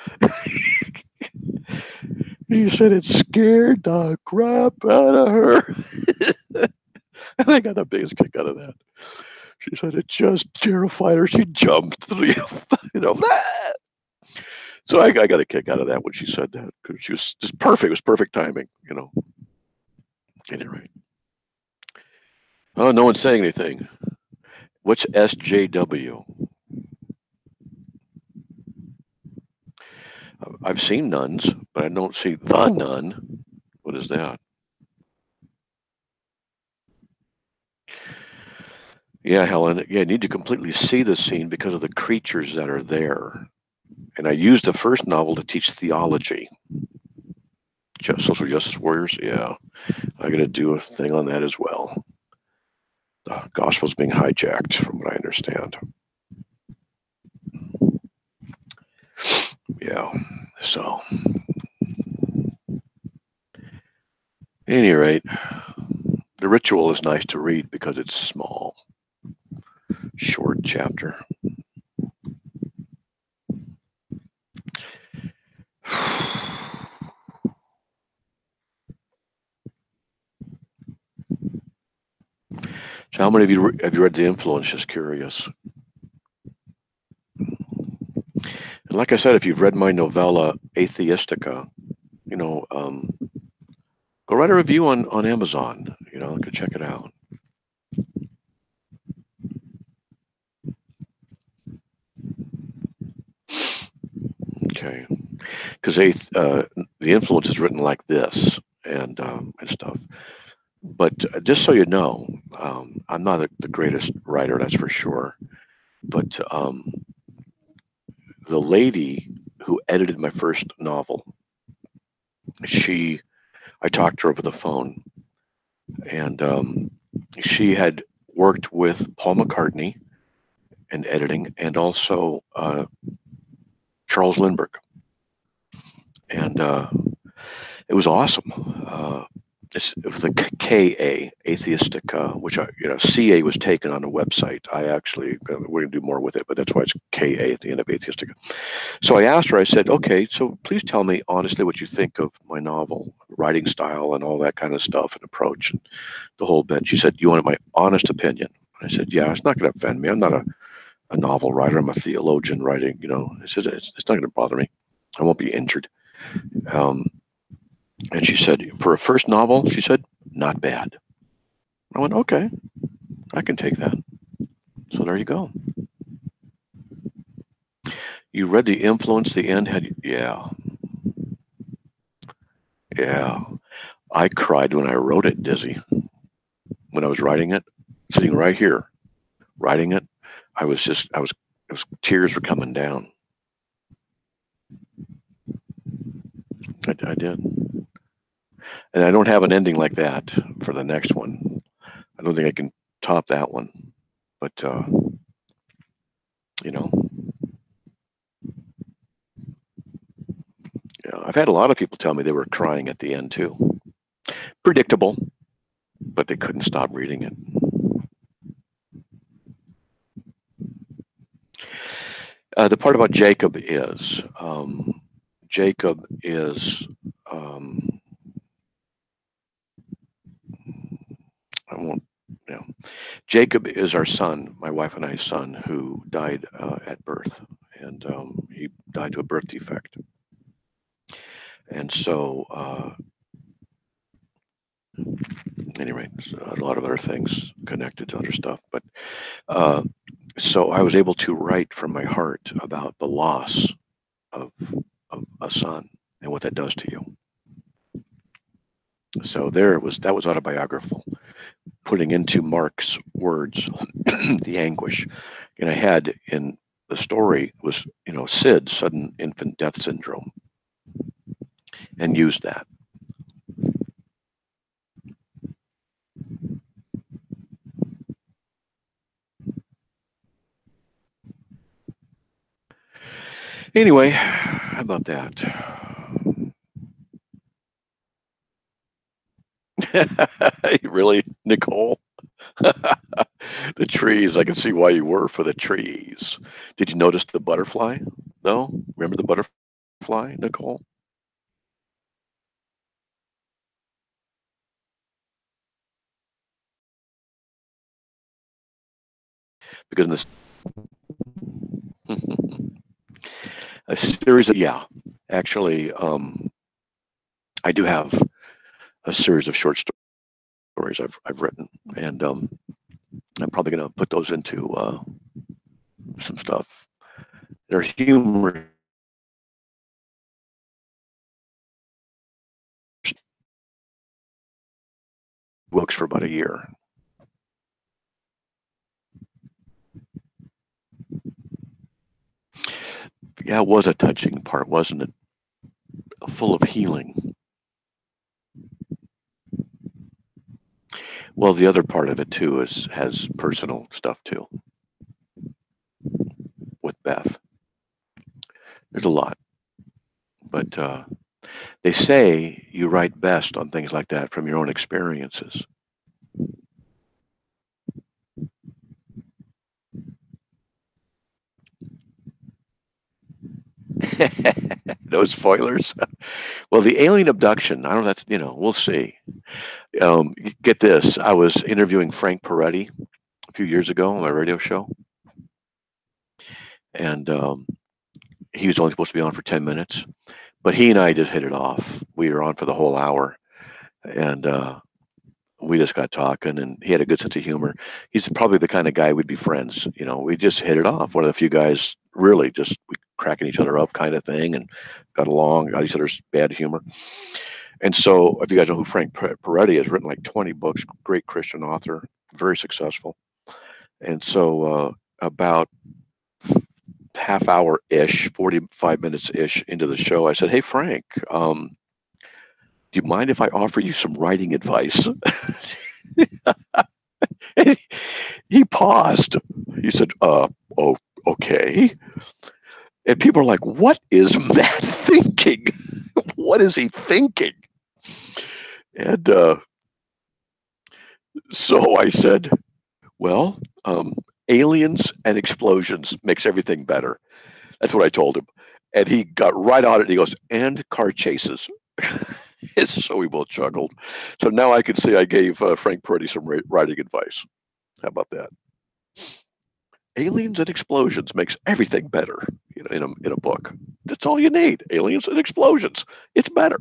[SPEAKER 1] He said it scared the crap out of her. And I got the biggest kick out of that. She said it just terrified her. She jumped through, So I got a kick out of that when she said that, because she was just perfect. It was perfect timing, At any rate. Oh, no one's saying anything. What's SJW? I've seen nuns, but I don't see the nun. What is that? Yeah, Helen. Yeah, I need to completely see the scene because of the creatures that are there. And I used the first novel to teach theology. Social justice warriors. Yeah, I got to do a thing on that as well. The gospel's being hijacked, from what I understand. Yeah. So, at any rate, the ritual is nice to read because it's small, short chapter. So how many of you have you read The Influence? Just curious. And like I said, if you've read my novella Atheistica, go write a review on Amazon. Go check it out. Okay, because The Influence is written like this and stuff. But just so you know, I'm not the greatest writer, that's for sure. But the lady who edited my first novel, I talked to her over the phone, and she had worked with Paul McCartney in editing, and also Charles Lindbergh, and it was awesome. It was the KA, Atheistic, which CA was taken on a website. We're going to do more with it, but that's why it's KA at the end of Atheistic. So I asked her, I said, okay, so please tell me honestly what you think of my novel, writing style and all that kind of stuff and approach and the whole bit. She said, you wanted my honest opinion? I said, yeah, it's not going to offend me. I'm not a novel writer. I'm a theologian writing, I said, it's not going to bother me. I won't be injured. And she said, for a first novel, she said, not bad. I went, okay, I can take that. So there you go. You read The Influence, the end had, yeah. Yeah. I cried when I wrote it, Dizzy. When I was writing it, sitting right here, writing it, tears were coming down. I did. And I don't have an ending like that for the next one. I don't think I can top that one. But, I've had a lot of people tell me they were crying at the end too. Predictable, but they couldn't stop reading it. The part about Jacob is, Jacob is our son, my wife and I's son, who died at birth, and he died to a birth defect. And so, anyway, so a lot of other things connected to other stuff. But so I was able to write from my heart about the loss of a son and what that does to you. So that was autobiographical, putting into Mark's words the anguish. And I had in the story was, SID, sudden infant death syndrome, and used that. Anyway, how about that? Really, Nicole? The trees, I can see why you were for the trees. Did you notice the butterfly, though? Remember the butterfly, Nicole? Because in this a series of, actually, I do have a series of short stories I've written, and I'm probably going to put those into some stuff. They're humorous books for about a year. Yeah, it was a touching part, wasn't it? Full of healing. Well, the other part of it too has personal stuff too with Beth. There's a lot, but they say you write best on things like that from your own experiences. No spoilers. Well, the alien abduction, I don't know, that's, we'll see. Get this, I was interviewing Frank Peretti a few years ago on my radio show, and he was only supposed to be on for 10 minutes, but he and I just hit it off. We were on for the whole hour, and we just got talking, and he had a good sense of humor. He's probably the kind of guy we'd be friends. We just hit it off. One of the few guys really just cracking each other up kind of thing, and got along, got each other's bad humor. And so, if you guys know who Frank Peretti is, written like 20 books, great Christian author, very successful. And so, about half hour ish, 45 minutes ish into the show, I said, "Hey Frank, do you mind if I offer you some writing advice?" He paused. He said, "Oh, okay." And people are like, "What is Matt thinking? What is he thinking?" And so I said, "Well, aliens and explosions makes everything better." That's what I told him. And he got right on it. And he goes, "And car chases." So we both chuckled. So now I can say I gave Frank Peretti some writing advice. How about that? Aliens and explosions makes everything better, in a book. That's all you need. Aliens and explosions. It's better.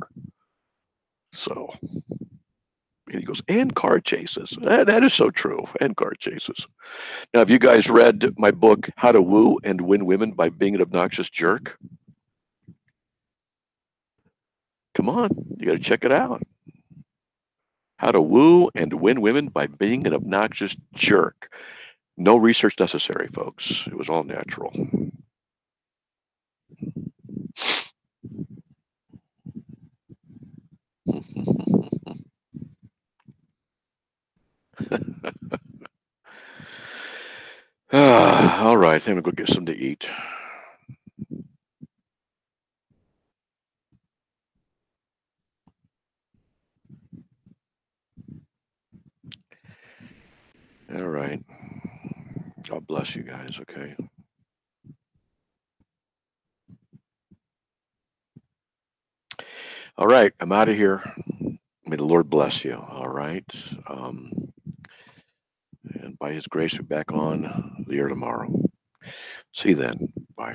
[SPEAKER 1] So, and he goes, "And car chases." That is so true. And car chases. Now, have you guys read my book, How to Woo and Win Women by Being an Obnoxious Jerk? Come on, you got to check it out. How to Woo and Win Women by Being an Obnoxious Jerk. No research necessary, folks. It was all natural. All right, I'm going to go get some to eat. All right. God bless you guys, okay? All right, I'm out of here. May the Lord bless you, all right? And by his grace, we're back on the air tomorrow. See you then. Bye.